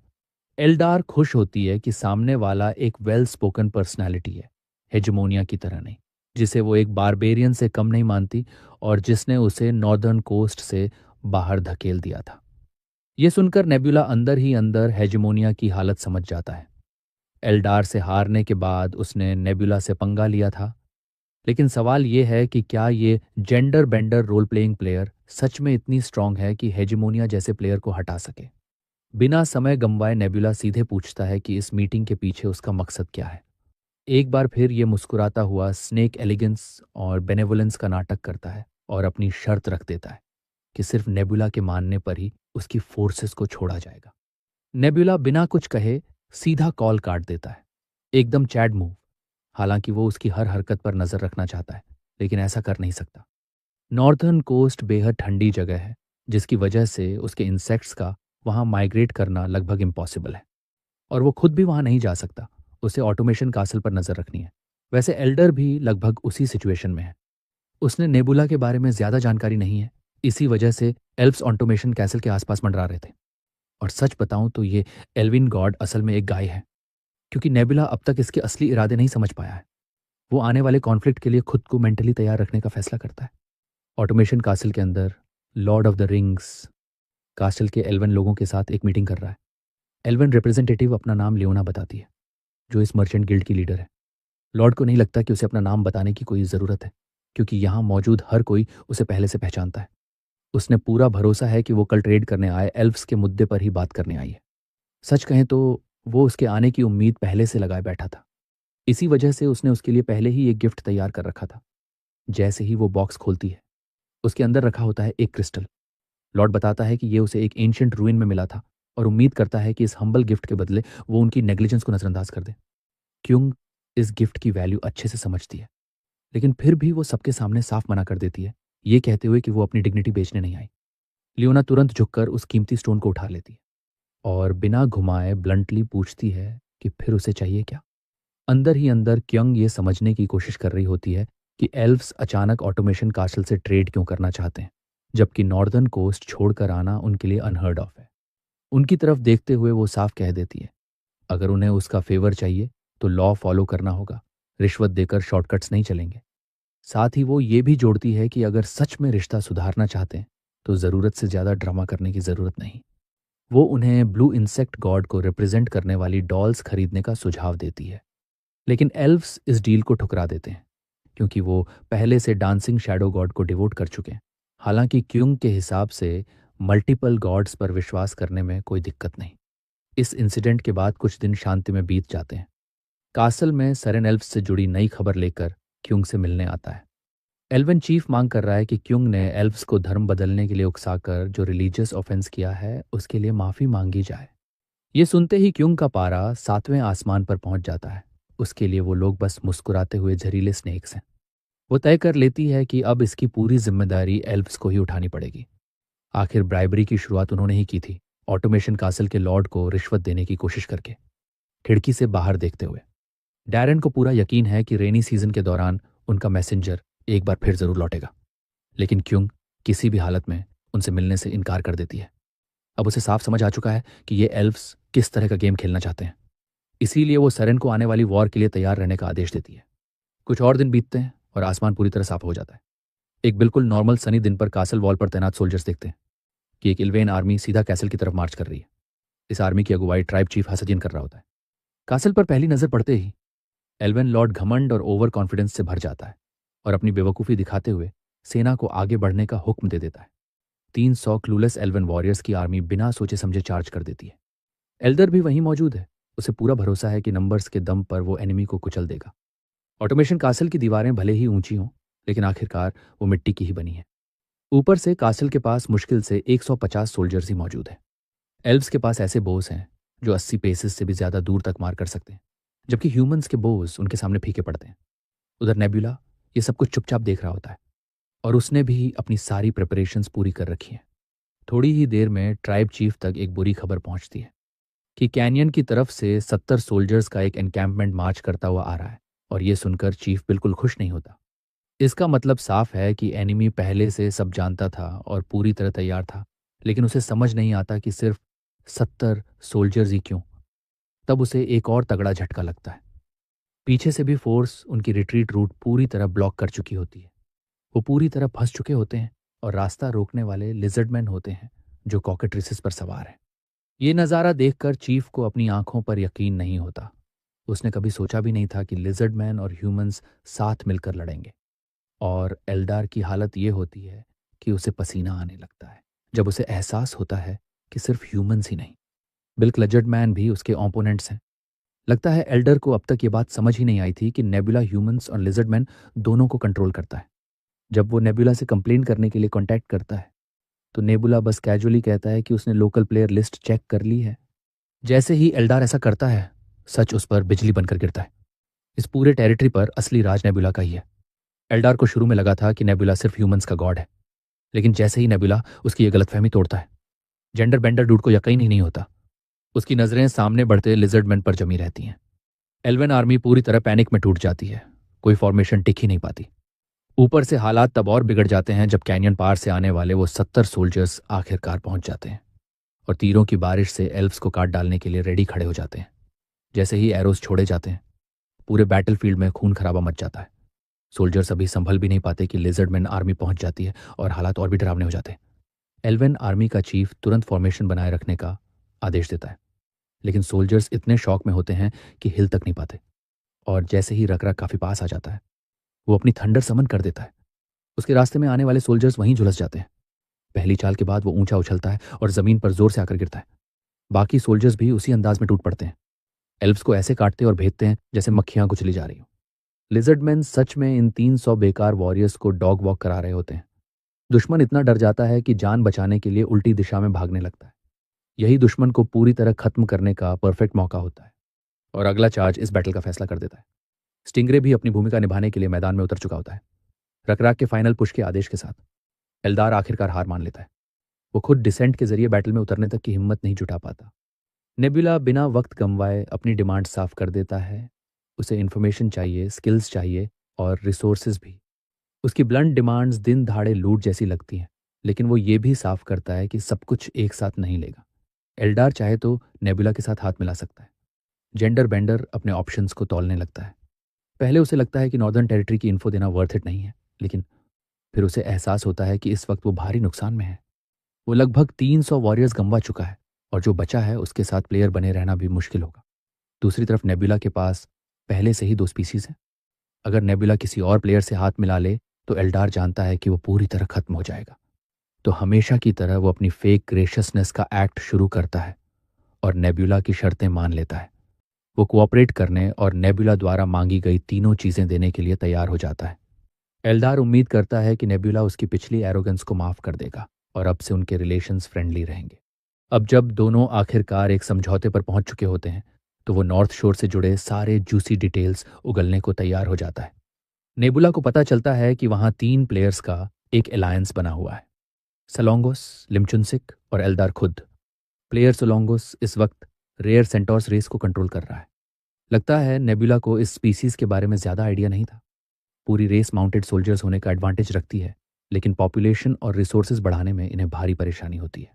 एल्डार खुश होती है कि सामने वाला एक वेल स्पोकन पर्सनैलिटी है, हेजमोनिया की तरह नहीं, जिसे वो एक बारबेरियन से कम नहीं मानती और जिसने उसे नॉर्दर्न कोस्ट से बाहर धकेल दिया था। ये सुनकर नेबुला अंदर ही अंदर हेजमोनिया की हालत समझ जाता है। एल्डार से हारने के बाद उसने नेबुला से पंगा लिया था, लेकिन सवाल ये है कि क्या ये gender bender role playing player सच में इतनी स्ट्रांग है कि हेजमोनिया जैसे प्लेयर को हटा सके। बिना समय गंवाए नेबुला सीधे पूछता है कि इस मीटिंग के पीछे उसका मकसद क्या है। एक बार फिर ये मुस्कुराता हुआ स्नेक एलिगेंस और बेनेवोलेंस का नाटक करता है और अपनी शर्त रख देता है कि सिर्फ नेबुला के मानने पर ही उसकी फोर्सेस को छोड़ा जाएगा। नेबुला बिना कुछ कहे सीधा कॉल काट देता है, एकदम चैड मूव। हालांकि वो उसकी हर हरकत पर नजर रखना चाहता है, लेकिन ऐसा कर नहीं सकता। नॉर्थर्न कोस्ट बेहद ठंडी जगह है, जिसकी वजह से उसके इंसेक्ट्स का वहां माइग्रेट करना लगभग इम्पॉसिबल है, और वो खुद भी वहां नहीं जा सकता। उसे ऑटोमेशन कासल पर नजर रखनी है। वैसे एल्डर भी लगभग उसी सिचुएशन में है। उसने नेबुला के बारे में ज्यादा जानकारी नहीं है, इसी वजह से एल्प्स ऑटोमेशन कैसल के आसपास मंडरा रहे थे। और सच बताऊं तो ये एल्विन गॉड असल में एक गाय है, क्योंकि नेबुला अब तक इसके असली इरादे नहीं समझ पाया है। वो आने वाले कॉन्फ्लिक्ट के लिए खुद को मेंटली तैयार रखने का फैसला करता है। ऑटोमेशन कासल के अंदर Lord of the rings castle के एल्वन लोगों के साथ एक मीटिंग कर रहा है। एल्वन रिप्रेजेंटेटिव अपना नाम लियोना बताती है, जो इस मर्चेंट गिल्ड की लीडर है। लॉर्ड को नहीं लगता कि उसे अपना नाम बताने की कोई ज़रूरत है, क्योंकि यहाँ मौजूद हर कोई उसे पहले से पहचानता है। उसने पूरा भरोसा है कि वो कल ट्रेड करने आए एल्व्स के मुद्दे पर ही बात करने आई है। सच कहें तो वो उसके आने की उम्मीद पहले से लगाए बैठा था। इसी वजह से उसने उसके लिए पहले ही एक गिफ्ट तैयार कर रखा था। जैसे ही वो बॉक्स खोलती है, उसके अंदर रखा होता है एक क्रिस्टल। लॉर्ड बताता है कि ये उसे एक एंशिएंट रूइन में मिला था और उम्मीद करता है कि इस हम्बल गिफ्ट के बदले वो उनकी नेग्लिजेंस को नजरअंदाज कर दे। क्योंग इस गिफ्ट की वैल्यू अच्छे से समझती है, लेकिन फिर भी वो सबके सामने साफ मना कर देती है, ये कहते हुए कि वो अपनी डिग्निटी बेचने नहीं आई। लियोना तुरंत झुककर उस कीमती स्टोन को उठा लेती है और बिना घुमाए ब्लंटली पूछती है कि फिर उसे चाहिए क्या। अंदर ही अंदर क्यंग ये समझने की कोशिश कर रही होती है कि एल्व्स अचानक ऑटोमेशन कासल से ट्रेड क्यों करना चाहते हैं, जबकि नॉर्दर्न कोस्ट छोड़कर आना उनके लिए अनहर्ड ऑफ है। उनकी तरफ देखते हुए वो साफ कह देती है, अगर उन्हें उसका फेवर चाहिए तो लॉ फॉलो करना होगा, रिश्वत देकर शॉर्टकट्स नहीं चलेंगे। साथ ही वो ये भी जोड़ती है कि अगर सच में रिश्ता सुधारना चाहते हैं तो ज़रूरत से ज़्यादा ड्रामा करने की ज़रूरत नहीं। वो उन्हें ब्लू इंसेक्ट गॉड को रिप्रेजेंट करने वाली डॉल्स खरीदने का सुझाव देती है, लेकिन एल्व्स इस डील को ठुकरा देते हैं, क्योंकि वो पहले से डांसिंग शैडो गॉड को डिवोट कर चुके हैं। हालांकि क्युंग के हिसाब से मल्टीपल गॉड्स पर विश्वास करने में कोई दिक्कत नहीं। इस इंसिडेंट के बाद कुछ दिन शांति में बीत जाते हैं। कासल में सरेन एल्व्स से जुड़ी नई खबर लेकर क्युंग से मिलने आता है। एल्वन चीफ मांग कर रहा है कि क्युंग ने एल्व्स को धर्म बदलने के लिए उकसाकर जो रिलीजियस ऑफेंस किया है उसके लिए माफी मांगी जाए। ये सुनते ही क्युंग का पारा 7वें आसमान पर पहुंच जाता है। उसके लिए वो लोग बस मुस्कुराते हुए जहरीले स्नेक्स हैं। वो तय कर लेती है कि अब इसकी पूरी जिम्मेदारी एल्व्स को ही उठानी पड़ेगी। आखिर ब्राइबरी की शुरुआत उन्होंने ही की थी, ऑटोमेशन कासल के लॉर्ड को रिश्वत देने की कोशिश करके, खिड़की से बाहर देखते हुए। डैरेन को पूरा यकीन है कि रेनी सीजन के दौरान उनका मैसेंजर एक बार फिर जरूर लौटेगा, लेकिन क्यों किसी भी हालत में उनसे मिलने से इनकार कर देती है। अब उसे साफ समझ आ चुका है कि ये एल्व्स किस तरह का गेम खेलना चाहते हैं, इसीलिए वो सरेन को आने वाली वॉर के लिए तैयार रहने का आदेश देती है। कुछ और दिन बीतते हैं और आसमान पूरी तरह साफ हो जाता है। एक बिल्कुल नॉर्मल सनी दिन पर कासल वॉल पर तैनात सोल्जर्स देखते हैं कि एक इल्वेन आर्मी सीधा कैसल की तरफ मार्च कर रही है। इस आर्मी की अगुवाई ट्राइब चीफ हसदिन कर रहा होता है। कासल पर पहली नजर पड़ते ही एल्वेन लॉर्ड घमंड और ओवर कॉन्फिडेंस से भर जाता है और अपनी बेवकूफ़ी दिखाते हुए सेना को आगे बढ़ने का हुक्म दे देता है। 300 क्लूलेस एल्वेन वॉरियर्स की आर्मी बिना सोचे समझे चार्ज कर देती है। एल्डर भी वहीं मौजूद है। उसे पूरा भरोसा है कि नंबर्स के दम पर वो एनिमी को कुचल देगा। ऑटोमेशन कासल की दीवारें भले ही ऊंची हों, लेकिन आखिरकार वो मिट्टी की ही बनी है। ऊपर से कासल के पास मुश्किल से 150 सोल्जर्स ही मौजूद हैं। एल्व्स के पास ऐसे बोस हैं जो 80 पेसेस से भी ज्यादा दूर तक मार कर सकते हैं, जबकि ह्यूमंस के बोस उनके सामने फीके पड़ते हैं। उधर नेबुला ये सब कुछ चुपचाप देख रहा होता है और उसने भी अपनी सारी प्रिपरेशंस पूरी कर रखी हैं। थोड़ी ही देर में ट्राइब चीफ तक एक बुरी खबर पहुंचती है कि कैनियन की तरफ से 70 सोल्जर्स का एक एनकैम्पमेंट मार्च करता हुआ आ रहा है, और ये सुनकर चीफ बिल्कुल खुश नहीं होता। इसका मतलब साफ है कि एनिमी पहले से सब जानता था और पूरी तरह तैयार था, लेकिन उसे समझ नहीं आता कि सिर्फ 70 सोल्जर्स ही क्यों। तब उसे एक और तगड़ा झटका लगता है। पीछे से भी फोर्स उनकी रिट्रीट रूट पूरी तरह ब्लॉक कर चुकी होती है। वो पूरी तरह फंस चुके होते हैं और रास्ता रोकने वाले लिजर्डमैन होते हैं जो कॉकेट्रिसेस पर सवार हैं। ये नज़ारा देखकर चीफ को अपनी आंखों पर यकीन नहीं होता। उसने कभी सोचा भी नहीं था कि लिजर्डमैन और ह्यूमंस साथ मिलकर लड़ेंगे। और एल्डार की हालत ये होती है कि उसे पसीना आने लगता है जब उसे एहसास होता है कि सिर्फ ह्यूमंस ही नहीं, बिल्क लिजर्डमैन भी उसके ओपोनेंट्स हैं। लगता है एल्डर को अब तक ये बात समझ ही नहीं आई थी कि नेबुला ह्यूमंस और लिजर्डमैन दोनों को कंट्रोल करता है। जब वो नेबुला से कंप्लेन करने के लिए कांटेक्ट करता है तो नेबुला बस कैजुअली कहता है कि उसने लोकल प्लेयर लिस्ट चेक कर ली है। जैसे ही एल्डार ऐसा करता है, सच उस पर बिजली बनकर गिरता है। इस पूरे टेरिटरी पर असली राज नेबुला का ही है। एल्डार को शुरू में लगा था कि नेबुला सिर्फ ह्यूमंस का गॉड है, लेकिन जैसे ही नेबुला उसकी ये गलतफहमी तोड़ता है, जेंडर बेंडर डूड को यकीन ही नहीं होता। उसकी नजरें सामने बढ़ते लिजर्डमैन पर जमी रहती हैं। एल्वेन आर्मी पूरी तरह पैनिक में टूट जाती है। कोई फॉर्मेशन टिक ही नहीं पाती। ऊपर से हालात तब और बिगड़ जाते हैं जब कैनियन पार से आने वाले वो 70 सोल्जर्स आखिरकार पहुंच जाते हैं और तीरों की बारिश से एल्व्स को काट डालने के लिए रेडी खड़े हो जाते हैं। जैसे ही एरोस छोड़े जाते हैं, पूरे बैटलफील्ड में खून खराबा मच जाता है। सोल्जर्स अभी संभल भी नहीं पाते कि लिजर्डमैन आर्मी पहुंच जाती है और हालात और भी डरावने हो जाते हैं। एल्वेन आर्मी का चीफ तुरंत फॉर्मेशन बनाए रखने का आदेश देता है, लेकिन सोल्जर्स इतने शॉक में होते हैं कि हिल तक नहीं पाते। और जैसे ही रकरा काफी पास आ जाता है, वो अपनी थंडर समन कर देता है। उसके रास्ते में आने वाले सोल्जर्स वहीं झुलस जाते हैं। पहली चाल के बाद वो ऊंचा उछलता है और जमीन पर जोर से आकर गिरता है। बाकी सोल्जर्स भी उसी अंदाज में टूट पड़ते हैं। एल्व्स को ऐसे काटते और भेजते हैं जैसे मक्खियां कुचली जा रही हो। लिजर्डमैन सच में इन 300 बेकार वॉरियर्स को डॉग वॉक करा रहे होते हैं। दुश्मन इतना डर जाता है कि जान बचाने के लिए उल्टी दिशा में भागने लगता है। यही दुश्मन को पूरी तरह खत्म करने का परफेक्ट मौका होता है और अगला चार्ज इस बैटल का फैसला कर देता है। स्टिंगरे भी अपनी भूमिका निभाने के लिए मैदान में उतर चुका होता है। रकराक के फाइनल पुश के आदेश के साथ एल्दार आखिरकार हार मान लेता है। वो खुद डिसेंट के जरिए बैटल में उतरने तक की हिम्मत नहीं जुटा पाता। नेबुला बिना वक्त गंवाए अपनी डिमांड साफ कर देता है। उसे इन्फॉर्मेशन चाहिए, स्किल्स चाहिए और रिसोर्सेज भी। उसकी ब्लंट डिमांड्स दिन दहाड़े लूट जैसी लगती हैं, लेकिन वो ये भी साफ करता है कि सब कुछ एक साथ नहीं लेगा। एल्डार चाहे तो नेबुला के साथ हाथ मिला सकता है। जेंडर बेंडर अपने ऑप्शंस को तौलने लगता है। पहले उसे लगता है कि नॉर्दर्न टेरिटरी की इन्फो देना वर्थ इट नहीं है, लेकिन फिर उसे एहसास होता है कि इस वक्त वो भारी नुकसान में है। वो लगभग 300 वॉरियर्स गंवा चुका है और जो बचा है उसके साथ प्लेयर बने रहना भी मुश्किल होगा। दूसरी तरफ नेबुला के पास पहले से ही 2 स्पीसीज हैं। अगर नेबुला किसी और प्लेयर से हाथ मिला ले तो एल्डार जानता है कि वो पूरी तरह खत्म हो जाएगा। तो हमेशा की तरह वो अपनी फेक ग्रेशियसनेस का एक्ट शुरू करता है और नेबुला की शर्तें मान लेता है। वो कोऑपरेट करने और नेबुला द्वारा मांगी गई तीनों चीजें देने के लिए तैयार हो जाता है। एल्डार उम्मीद करता है कि नेबुला उसकी पिछली एरोगेंस को माफ कर देगा और अब से उनके रिलेशंस फ्रेंडली रहेंगे। अब जब दोनों आखिरकार एक समझौते पर पहुंच चुके होते हैं तो वो नॉर्थ शोर से जुड़े सारे जूसी डिटेल्स उगलने को तैयार हो जाता है। नेबुला को पता चलता है कि वहां 3 प्लेयर्स का एक अलायंस बना हुआ है। सलोंगोस, लिमचुनसिक और एल्दार खुद। प्लेयर सोलोंगोस इस वक्त रेयर सेंटोर्स रेस को कंट्रोल कर रहा है। लगता है नेबुला को इस स्पीसीज के बारे में ज़्यादा आइडिया नहीं था। पूरी रेस माउंटेड सोल्जर्स होने का एडवांटेज रखती है, लेकिन पॉपुलेशन और रिसोर्सेज बढ़ाने में इन्हें भारी परेशानी होती है।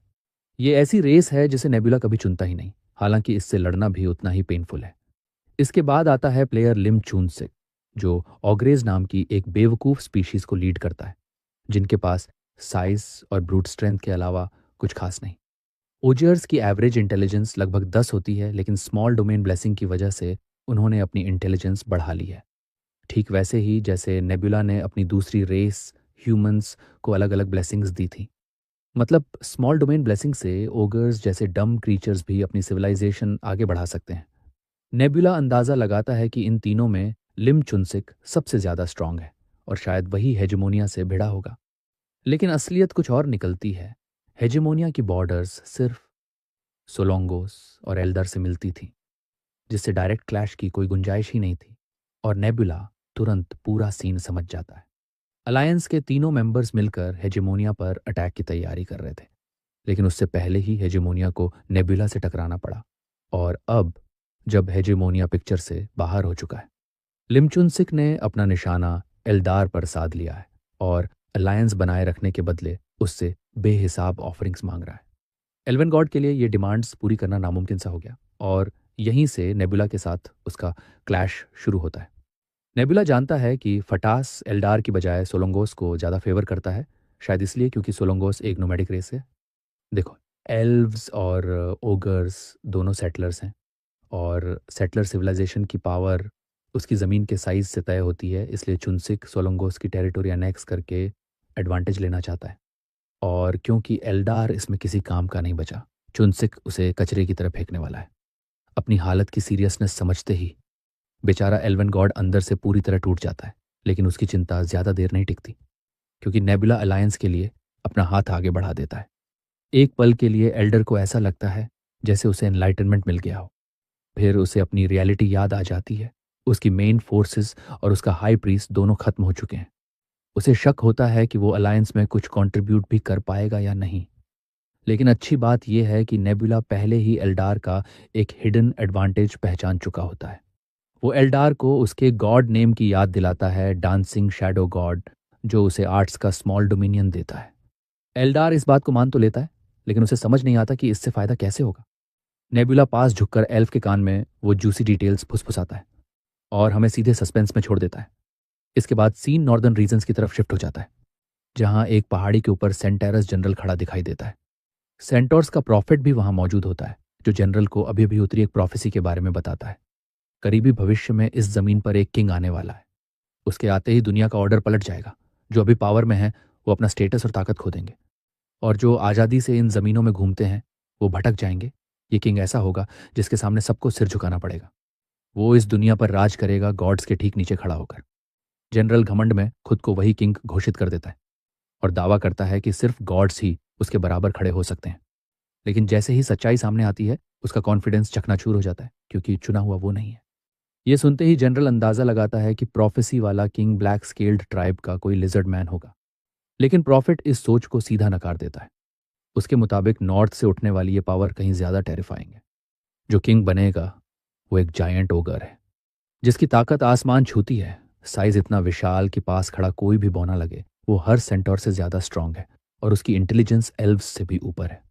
ये ऐसी रेस है जिसे नेबुला कभी चुनता ही नहीं, हालांकि इससे लड़ना भी उतना ही पेनफुल है। इसके बाद आता है प्लेयर लिम चूनसिक, जो ऑग्रेज नाम की एक बेवकूफ़ स्पीशीज को लीड करता है, जिनके पास साइज और ब्रूट स्ट्रेंथ के अलावा कुछ खास नहीं। ओजियर्स की एवरेज इंटेलिजेंस लगभग 10 होती है, लेकिन स्मॉल डोमेन ब्लेसिंग की वजह से उन्होंने अपनी इंटेलिजेंस बढ़ा ली है। ठीक वैसे ही जैसे नेबुला ने अपनी दूसरी रेस ह्यूमंस को अलग अलग ब्लेसिंग्स दी थी। मतलब स्मॉल डोमेन ब्लेसिंग से ओगर्स जैसे डम क्रीचर्स भी अपनी सिविलाइजेशन आगे बढ़ा सकते हैं। नेबुला अंदाज़ा लगाता है कि इन तीनों में लिम चुनसिक सबसे ज़्यादा स्ट्रांग है और शायद वही हेजेमोनिया से भिड़ा होगा। लेकिन असलियत कुछ और निकलती है। हेजेमोनिया की बॉर्डर्स सिर्फ सोलोंगोस और एल्डर से मिलती थी, जिससे डायरेक्ट क्लैश की कोई गुंजाइश ही नहीं थी। और नेबुला तुरंत पूरा सीन समझ जाता है। अलायंस के तीनों मेंबर्स मिलकर हेजेमोनिया पर अटैक की तैयारी कर रहे थे, लेकिन उससे पहले ही हेजेमोनिया को नेबुला से टकराना पड़ा। और अब जब हेजेमोनिया पिक्चर से बाहर हो चुका है, लिमचुनसिक ने अपना निशाना एल्दार पर साध लिया है और अलायंस बनाए रखने के बदले उससे बेहिसाब ऑफरिंग्स मांग रहा है। एल्वन गॉड के लिए ये डिमांड्स पूरी करना नामुमकिन सा हो गया और यहीं से नेबुला के साथ उसका क्लैश शुरू होता है। नेबुला जानता है कि फटास एल्डार की बजाय सोलोंगोस को ज़्यादा फेवर करता है, शायद इसलिए क्योंकि सोलोंगोस एक नोमैडिक रेस है। देखो, एल्व्स और ओगर्स दोनों सेटलर्स हैं, और सेटलर सिविलाइजेशन की पावर उसकी ज़मीन के साइज से तय होती है, इसलिए चुनसिक सोलोंगोस की टेरिटोरी अनेक्स करके एडवांटेज लेना चाहता है। और क्योंकि एल्डार इसमें किसी काम का नहीं बचा, चुनसिक उसे कचरे की तरह फेंकने वाला है। अपनी हालत की सीरियसनेस समझते ही बेचारा एल्वन गॉड अंदर से पूरी तरह टूट जाता है, लेकिन उसकी चिंता ज़्यादा देर नहीं टिकती, क्योंकि नेबुला अलायंस के लिए अपना हाथ आगे बढ़ा देता है। एक पल के लिए एल्डर को ऐसा लगता है जैसे उसे एनलाइटनमेंट मिल गया हो। फिर उसे अपनी रियलिटी याद आ जाती है। उसकी मेन फोर्सेस और उसका हाई प्रीस्ट दोनों खत्म हो चुके हैं। उसे शक होता है कि वो अलायंस में कुछ कंट्रीब्यूट भी कर पाएगा या नहीं। लेकिन अच्छी बात यह है कि नेबुला पहले ही एल्डार का एक हिडन एडवांटेज पहचान चुका होता है। वो एल्डार को उसके गॉड नेम की याद दिलाता है, डांसिंग शैडो गॉड, जो उसे आर्ट्स का स्मॉल डोमिनियन देता है। एल्डार इस बात को मान तो लेता है, लेकिन उसे समझ नहीं आता कि इससे फायदा कैसे होगा। नेबुला पास झुककर एल्फ के कान में वो जूसी डिटेल्स फुसफुसाता है और हमें सीधे सस्पेंस में छोड़ देता है। इसके बाद सीन नॉर्दर्न रीजन्स की तरफ शिफ्ट हो जाता है, जहां एक पहाड़ी के ऊपर सेंटेरस जनरल खड़ा दिखाई देता है। सेंटोर्स का प्रॉफिट भी वहां मौजूद होता है, जो जनरल को अभी अभी उतरी एक प्रोफेसी के बारे में बताता है। करीबी भविष्य में इस जमीन पर एक किंग आने वाला है। उसके आते ही दुनिया का ऑर्डर पलट जाएगा। जो अभी पावर में है वो अपना स्टेटस और ताकत खो देंगे, और जो आज़ादी से इन ज़मीनों में घूमते हैं वो भटक जाएंगे। ये किंग ऐसा होगा जिसके सामने सबको सिर झुकाना पड़ेगा। वो इस दुनिया पर राज करेगा, गॉड्स के ठीक नीचे खड़ा होकर। जनरल घमंड में खुद को वही किंग घोषित कर देता है और दावा करता है कि सिर्फ गॉड्स ही उसके बराबर खड़े हो सकते हैं। लेकिन जैसे ही सच्चाई सामने आती है, उसका कॉन्फिडेंस चकनाचूर हो जाता है, क्योंकि चुना हुआ वो नहीं है। ये सुनते ही जनरल अंदाजा लगाता है कि प्रोफेसी वाला किंग ब्लैक स्केल्ड ट्राइब का कोई लिजर्ड मैन होगा। लेकिन प्रॉफिट इस सोच को सीधा नकार देता है। उसके मुताबिक नॉर्थ से उठने वाली ये पावर कहीं ज्यादा टेरिफाइंग है। जो किंग बनेगा वो एक जायंट ओगर है, जिसकी ताकत आसमान छूती है। साइज इतना विशाल कि पास खड़ा कोई भी बौना लगे। वो हर सेंटोर से ज्यादा स्ट्रांग है और उसकी इंटेलिजेंस एल्व्स से भी ऊपर है।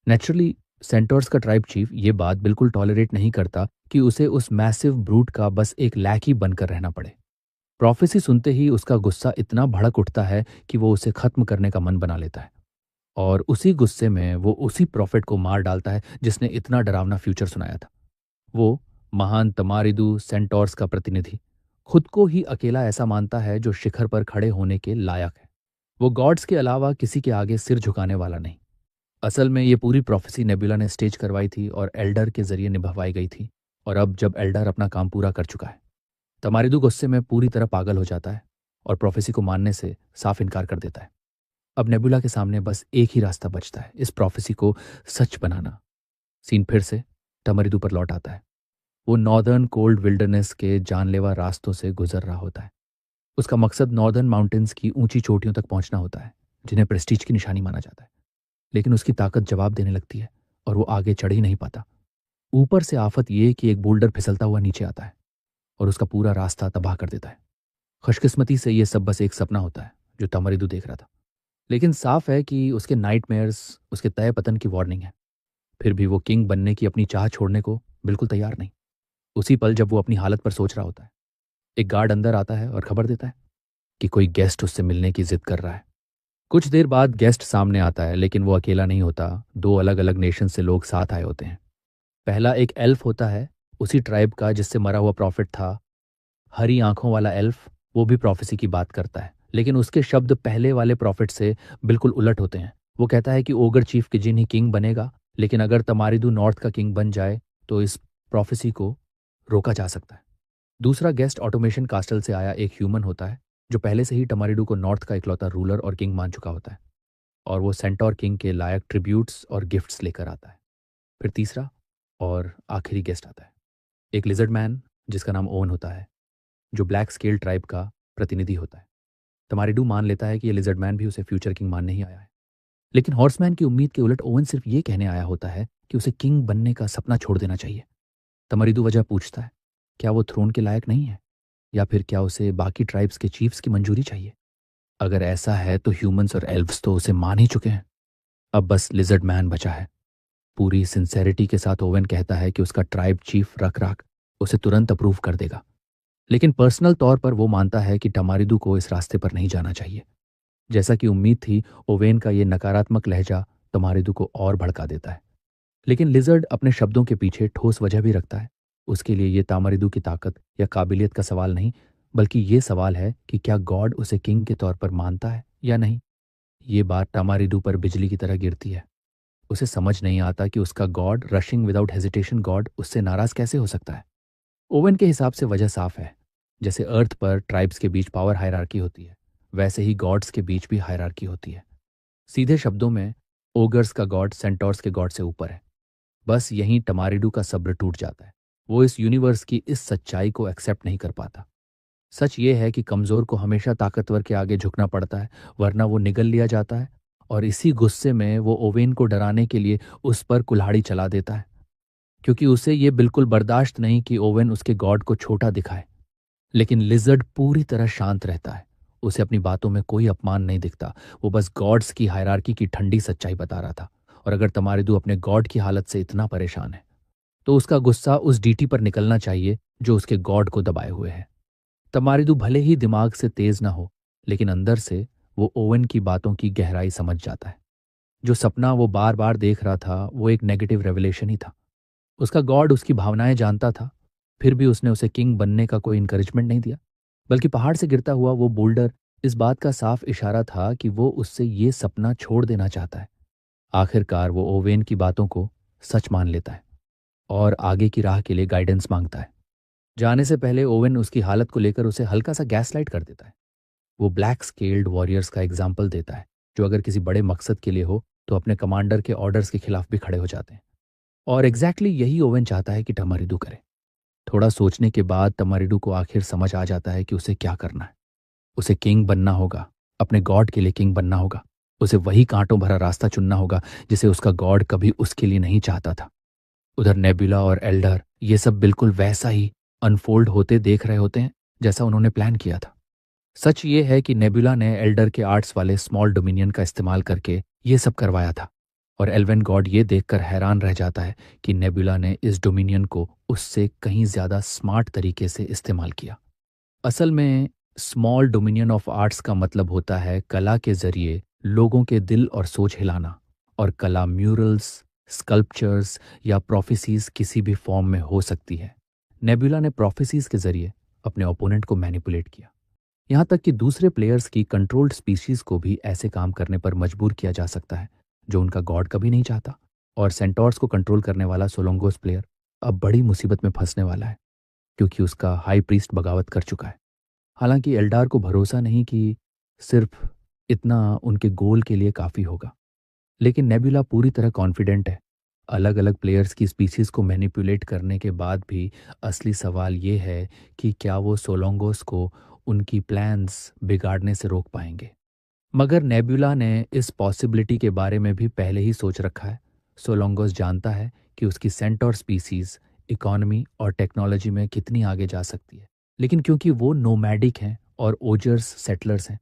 नेचुरली सेंटोर्स का ट्राइब चीफ ये बात बिल्कुल टॉलरेट नहीं करता कि उसे उस मैसिव ब्रूट का बस एक लैकी बनकर रहना पड़े। प्रोफेसी सुनते ही उसका गुस्सा इतना भड़क उठता है कि वो उसे खत्म करने का मन बना लेता है, और उसी गुस्से में वो उसी प्रॉफिट को मार डालता है जिसने इतना डरावना फ्यूचर सुनाया था। वो महान तमारिदू सेंटोर्स का प्रतिनिधि खुद को ही अकेला ऐसा मानता है जो शिखर पर खड़े होने के लायक है। वो गॉड्स के अलावा किसी के आगे सिर झुकाने वाला नहीं। असल में ये पूरी प्रोफेसी नेबुला ने स्टेज करवाई थी और एल्डर के जरिए निभवाई गई थी। और अब जब एल्डर अपना काम पूरा कर चुका है, तमारिदू गुस्से में पूरी तरह पागल हो जाता है और प्रोफेसी को मानने से साफ इनकार कर देता है। अब नेबुला के सामने बस एक ही रास्ता बचता है, इस प्रोफेसी को सच बनाना। सीन फिर से तमारिदू पर लौट आता है। वो नॉर्दर्न कोल्ड विल्डरनेस के जानलेवा रास्तों से गुजर रहा होता है। उसका मकसद नॉर्दर्न माउंटेन्स की ऊंची चोटियों तक पहुंचना होता है, जिन्हें प्रेस्टीज की निशानी माना जाता है। लेकिन उसकी ताकत जवाब देने लगती है और वो आगे चढ़ ही नहीं पाता। ऊपर से आफत ये कि एक बोल्डर फिसलता हुआ नीचे आता है और उसका पूरा रास्ता तबाह कर देता है। खुशकिस्मती से ये सब बस एक सपना होता है जो तमरिदू देख रहा था, लेकिन साफ है कि उसके नाइटमेयर्स उसके तय पतन की वार्निंग है। फिर भी वो किंग बनने की अपनी चाह छोड़ने को बिल्कुल तैयार नहीं। उसी पल जब वो अपनी हालत पर सोच रहा होता है, एक गार्ड अंदर आता है और खबर देता है कि कोई गेस्ट उससे मिलने की जिद कर रहा है। कुछ देर बाद गेस्ट सामने आता है, लेकिन वो अकेला नहीं होता। दो अलग अलग नेशन से लोग साथ आए होते हैं। पहला एक एल्फ होता है, उसी ट्राइब का जिससे मरा हुआ प्रॉफिट था। हरी आंखों वाला एल्फ, वो भी प्रोफेसी की बात करता है, लेकिन उसके शब्द पहले वाले प्रॉफिट से बिल्कुल उलट होते हैं। वो कहता है कि ओगर चीफ किजिन ही किंग बनेगा, लेकिन अगर तमारिदू नॉर्थ का किंग बन जाए तो इस प्रोफेसी को रोका जा सकता है। दूसरा गेस्ट ऑटोमेशन कास्टल से आया एक ह्यूमन होता है, जो पहले से ही टमारिडू को नॉर्थ का इकलौता रूलर और किंग मान चुका होता है, और वो सेंटोर किंग के लायक ट्रिब्यूट्स और गिफ्ट्स लेकर आता है। फिर तीसरा और आखिरी गेस्ट आता है, एक लिजर्ड मैन जिसका नाम ओवन होता है, जो ब्लैक स्केल ट्राइब का प्रतिनिधि होता है। तमारिडू मान लेता है कि ये लिजर्ड मैन भी उसे फ्यूचर किंग मानने ही आया है, लेकिन हॉर्समैन की उम्मीद के उलट ओवन सिर्फ ये कहने आया होता है कि उसे किंग बनने का सपना छोड़ देना चाहिए। तमारिडू वजह पूछता है, क्या वो थ्रोन के लायक नहीं है, या फिर क्या उसे बाकी ट्राइब्स के चीफ्स की मंजूरी चाहिए? अगर ऐसा है तो ह्यूमंस और एल्व्स तो उसे मान ही चुके हैं। अब बस लिजर्ड मैन बचा है। पूरी सिंसेरिटी के साथ ओवेन कहता है कि उसका ट्राइब चीफ रक राक उसे तुरंत अप्रूव कर देगा, लेकिन पर्सनल तौर पर वो मानता है कि टमारिदू को इस रास्ते पर नहीं जाना चाहिए। जैसा कि उम्मीद थी, ओवेन का ये नकारात्मक लहजा टमारिदू को और भड़का देता है। लेकिन लिजर्ड अपने शब्दों के पीछे ठोस वजह भी रखता है। उसके लिए ये तामारिदू की ताकत या काबिलियत का सवाल नहीं, बल्कि ये सवाल है कि क्या गॉड उसे किंग के तौर पर मानता है या नहीं। ये बात तामारिदू पर बिजली की तरह गिरती है। उसे समझ नहीं आता कि उसका God, rushing without hesitation God, उससे नाराज कैसे हो सकता है। ओवेन के हिसाब से वजह साफ है। जैसे अर्थ पर ट्राइब्स के बीच पावर हायरार्की होती है, वैसे ही गॉड्स के बीच भी हायरार्की होती है। सीधे शब्दों में, ओगर्स का गॉड सेंटोर्स के गॉड से ऊपर है। बस यहीं टमारिडू का सब्र टूट जाता है। वो इस यूनिवर्स की इस सच्चाई को एक्सेप्ट नहीं कर पाता। सच ये है कि कमज़ोर को हमेशा ताकतवर के आगे झुकना पड़ता है, वरना वो निगल लिया जाता है। और इसी गुस्से में वो ओवेन को डराने के लिए उस पर कुल्हाड़ी चला देता है, क्योंकि उसे ये बिल्कुल बर्दाश्त नहीं कि ओवेन उसके गॉड को छोटा दिखाए। लेकिन लिजर्ड पूरी तरह शांत रहता है। उसे अपनी बातों में कोई अपमान नहीं दिखता। वो बस गॉड्स की हायरार्की की ठंडी सच्चाई बता रहा था। और अगर तमारिदू अपने गॉड की हालत से इतना परेशान है, तो उसका गुस्सा उस डीटी पर निकलना चाहिए जो उसके गॉड को दबाए हुए है। तमारिदू भले ही दिमाग से तेज ना हो, लेकिन अंदर से वो ओवेन की बातों की गहराई समझ जाता है। जो सपना वो बार बार देख रहा था, वो एक नेगेटिव रेवलेशन ही था। उसका गॉड उसकी भावनाएं जानता था, फिर भी उसने उसे किंग बनने का कोई इंकरेजमेंट नहीं दिया। बल्कि पहाड़ से गिरता हुआ वो बोल्डर इस बात का साफ इशारा था कि वो उससे ये सपना छोड़ देना चाहता है। आखिरकार वो ओवेन की बातों को सच मान लेता है और आगे की राह के लिए गाइडेंस मांगता है। जाने से पहले ओवेन उसकी हालत को लेकर उसे हल्का सा गैसलाइट कर देता है। वो ब्लैक स्केल्ड वॉरियर्स का एग्जाम्पल देता है, जो अगर किसी बड़े मकसद के लिए हो तो अपने कमांडर के ऑर्डर्स के खिलाफ भी खड़े हो जाते हैं। और एग्जैक्टली यही ओवेन चाहता है कि टमारिडू करे। थोड़ा सोचने के बाद तमारिडू को आखिर समझ आ जाता है कि उसे क्या करना है। उसे किंग बनना होगा, अपने गॉड के लिए किंग बनना होगा। उसे वही कांटों भरा रास्ता चुनना होगा जिसे उसका गॉड कभी उसके लिए नहीं चाहता था। उधर नेबुला और एल्डर ये सब बिल्कुल वैसा ही अनफोल्ड होते देख रहे होते हैं जैसा उन्होंने प्लान किया था। सच ये है कि नेबुला ने एल्डर के आर्ट्स वाले स्मॉल डोमिनियन का इस्तेमाल करके ये सब करवाया था, और एल्वेन गॉड ये देखकर हैरान रह जाता है कि नेबुला ने इस डोमिनियन को उससे कहीं ज्यादा स्मार्ट तरीके से इस्तेमाल किया। असल में स्मॉल डोमिनियन ऑफ आर्ट्स का मतलब होता है कला के जरिए लोगों के दिल और सोच हिलाना। और कला म्यूरल्स, स्कल्पचर्स या प्रोफेसीज किसी भी फॉर्म में हो सकती है। नेबुला ने प्रोफेसीज के जरिए अपने ओपोनेंट को मैनिपुलेट किया, यहाँ तक कि दूसरे प्लेयर्स की कंट्रोल्ड स्पीशीज को भी ऐसे काम करने पर मजबूर किया जा सकता है जो उनका गॉड कभी नहीं चाहता। और सेंटोर्स को कंट्रोल करने वाला सोलोंगोस प्लेयर अब बड़ी मुसीबत में फंसने वाला है, क्योंकि उसका हाई प्रीस्ट बगावत कर चुका है। हालांकि एल्डार को भरोसा नहीं कि सिर्फ इतना उनके गोल के लिए काफ़ी होगा, लेकिन नेबुला पूरी तरह कॉन्फिडेंट है। अलग अलग प्लेयर्स की स्पीसीज को मैनिपुलेट करने के बाद भी असली सवाल ये है कि क्या वो सोलोंगोस को उनकी प्लान्स बिगाड़ने से रोक पाएंगे। मगर नेबुला ने इस पॉसिबिलिटी के बारे में भी पहले ही सोच रखा है। सोलोंगोस जानता है कि उसकी सेंटोर स्पीसीज इकोनॉमी और टेक्नोलॉजी में कितनी आगे जा सकती है, लेकिन क्योंकि वो नोमैडिक हैं और ओजर्स सेटलर्स हैं,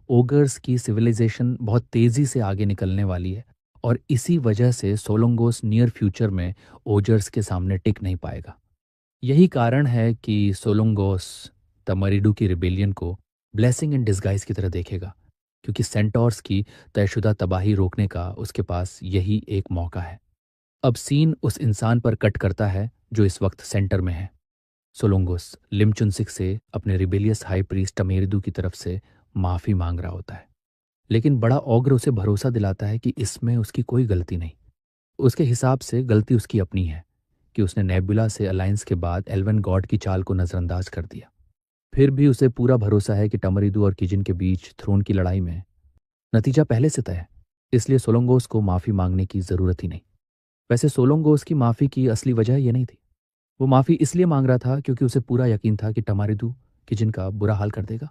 ओगर्स की सिविलाइजेशन बहुत तेजी से आगे निकलने वाली है और इसी वजह से सोलोंगोस नियर फ्यूचर में ओजर्स के सामने टिक नहीं पाएगा। यही कारण है कि सोलोंगोस तमरिडू की रिबेलियन को ब्लेसिंग इन डिस्गाइज की तरह देखेगा, क्योंकि सेंटोर्स की तयशुदा तबाही रोकने का उसके पास यही एक मौका है। अब सीन उस इंसान पर कट करता है जो इस वक्त सेंटर में है। सोलोंगोस लिमचुनसिक से अपने रिबेलियस हाई प्रीस्ट टमेरिदू की तरफ से माफी मांग रहा होता है, लेकिन बड़ा ऑग्र उसे भरोसा दिलाता है कि इसमें उसकी कोई गलती नहीं। उसके हिसाब से गलती उसकी अपनी है कि उसने नेबुला से अलायंस के बाद एल्वन गॉड की चाल को नजरअंदाज कर दिया। फिर भी उसे पूरा भरोसा है कि टमरिदू और किजिन के बीच थ्रोन की लड़ाई में नतीजा पहले से तय है, इसलिए सोलोंगोस को माफी मांगने की जरूरत ही नहीं। वैसे सोलोंगोस की माफी की असली वजह ये नहीं थी। वो माफी इसलिए मांग रहा था क्योंकि उसे पूरा यकीन था कि टमारिदू किजिन का बुरा हाल कर देगा।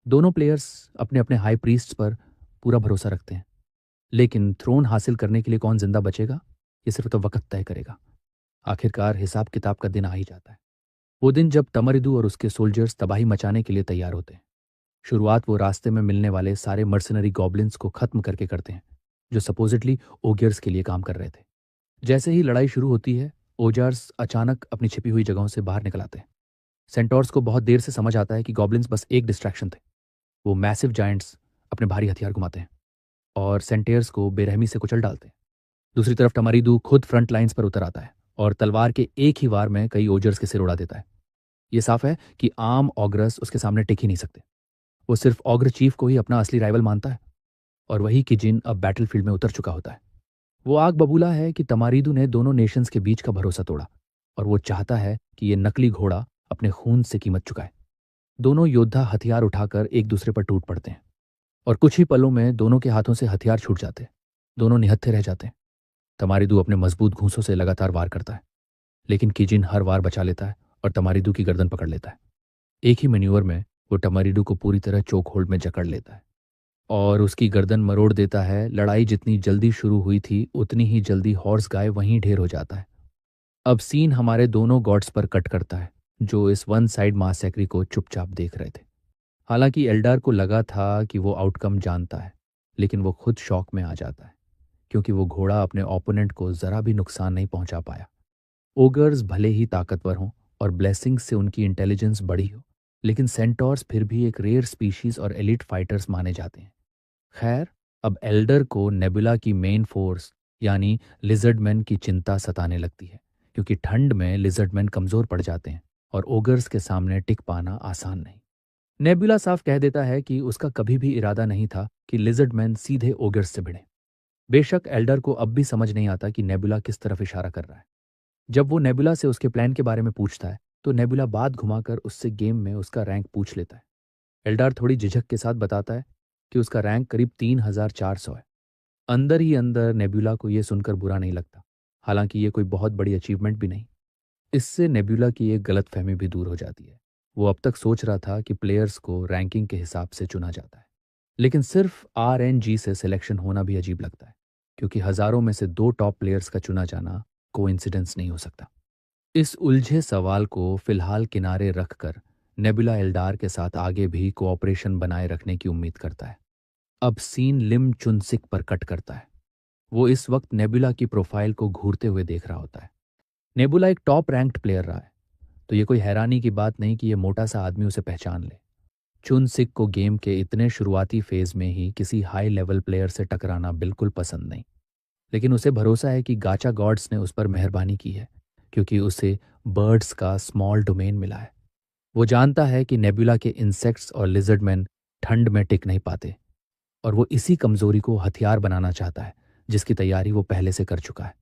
दोनों प्लेयर्स अपने अपने हाई प्रीस्ट्स पर पूरा भरोसा रखते हैं, लेकिन थ्रोन हासिल करने के लिए कौन जिंदा बचेगा ये सिर्फ तो वक्त तय करेगा। आखिरकार हिसाब किताब का दिन आ ही जाता है। वो दिन जब तमरिदू और उसके सोल्जर्स तबाही मचाने के लिए तैयार होते हैं। शुरुआत वो रास्ते में मिलने वाले सारे मर्सनरी गॉब्लिन्स को खत्म करके करते हैं जो सपोजिटली ओगियर्स के लिए काम कर रहे थे। जैसे ही लड़ाई शुरू होती है, ओजार्स अचानक अपनी छिपी हुई जगहों से बाहर निकल आते हैं। सेंटोर्स को बहुत देर से समझ आता है कि गॉब्लिन्स बस एक डिस्ट्रैक्शन थे। वो मैसिव जायंट्स अपने भारी हथियार घुमाते हैं और सेंटेयर्स को बेरहमी से कुचल डालते हैं। दूसरी तरफ टमारिदू खुद फ्रंट लाइंस पर उतर आता है और तलवार के एक ही वार में कई ओजर्स के सिर उड़ा देता है। ये साफ है कि आम ऑग्रस उसके सामने टिक ही नहीं सकते। वो सिर्फ ऑग्र चीफ को ही अपना असली राइवल मानता है, और वही किजिन अब बैटलफील्ड में उतर चुका होता है। वो आग बबूला है कि तमारिदू ने दोनों नेशंस के बीच का भरोसा तोड़ा और वो चाहता है कि ये नकली घोड़ा अपने खून से कीमत चुकाए। दोनों योद्धा हथियार उठाकर एक दूसरे पर टूट पड़ते हैं और कुछ ही पलों में दोनों के हाथों से हथियार छूट जाते हैं। दोनों निहत्थे रह जाते हैं। तमारिदू अपने मजबूत घूंसों से लगातार वार करता है, लेकिन किजिन हर वार बचा लेता है और तमारिदू की गर्दन पकड़ लेता है। एक ही मैन्यूवर में वो टमारिडू को पूरी तरह चोक होल्ड में जकड़ लेता है और उसकी गर्दन मरोड़ देता है। लड़ाई जितनी जल्दी शुरू हुई थी उतनी ही जल्दी हॉर्स गाय वहीं ढेर हो जाता है। अब सीन हमारे दोनों गॉड्स पर कट करता है जो इस वन साइड मासैक्री को चुपचाप देख रहे थे। हालांकि एल्डार को लगा था कि वो आउटकम जानता है, लेकिन वो खुद शॉक में आ जाता है क्योंकि वो घोड़ा अपने ओपोनेंट को जरा भी नुकसान नहीं पहुंचा पाया। ओगर्स भले ही ताकतवर हों और ब्लेसिंग से उनकी इंटेलिजेंस बढ़ी हो, लेकिन सेंटोर्स फिर भी एक रेयर स्पीशीज और एलिट फाइटर्स माने जाते हैं। खैर, अब एल्डर को नेबुला की मेन फोर्स यानी लिजर्डमैन की चिंता सताने लगती है, क्योंकि ठंड में लिजर्डमैन कमजोर पड़ जाते हैं और ओगर्स के सामने टिक पाना आसान नहीं। नेबुला साफ कह देता है कि उसका कभी भी इरादा नहीं था कि लिजर्डमैन सीधे ओगर्स से भिड़े। बेशक एल्डर को अब भी समझ नहीं आता कि नेबुला किस तरफ इशारा कर रहा है। जब वो नेबुला से उसके प्लान के बारे में पूछता है तो नेबुला बात घुमाकर उससे गेम में उसका रैंक पूछ लेता है। एल्डार थोड़ी झिझक के साथ बताता है कि उसका रैंक करीब 3400 है। अंदर ही अंदर नेबुला को यह सुनकर बुरा नहीं लगता, हालांकि ये कोई बहुत बड़ी अचीवमेंट भी नहीं। इससे नेबुला की एक गलतफहमी भी दूर हो जाती है। वो अब तक सोच रहा था कि प्लेयर्स को रैंकिंग के हिसाब से चुना जाता है, लेकिन सिर्फ RNG से सिलेक्शन होना भी अजीब लगता है, क्योंकि हजारों में से 2 टॉप प्लेयर्स का चुना जाना कोइंसिडेंस नहीं हो सकता। इस उलझे सवाल को फिलहाल किनारे रखकर नेबुला एल्डार के साथ आगे भी कोऑपरेशन बनाए रखने की उम्मीद करता है। अब सीन लिम चुनसिक पर कट करता है। वो इस वक्त नेबुला की प्रोफाइल को घूरते हुए देख रहा होता है। नेबुला एक टॉप रैंक्ड प्लेयर रहा है, तो ये कोई हैरानी की बात नहीं कि ये मोटा सा आदमी उसे पहचान ले। चुनसिक को गेम के इतने शुरुआती फेज में ही किसी हाई लेवल प्लेयर से टकराना बिल्कुल पसंद नहीं, लेकिन उसे भरोसा है कि गाचा गॉड्स ने उस पर मेहरबानी की है, क्योंकि उसे बर्ड्स का स्मॉल डोमेन मिला है। वो जानता है कि नेबुला के इंसेक्ट्स और लिजर्डमैन ठंड में टिक नहीं पाते, और वो इसी कमजोरी को हथियार बनाना चाहता है जिसकी तैयारी वो पहले से कर चुका है।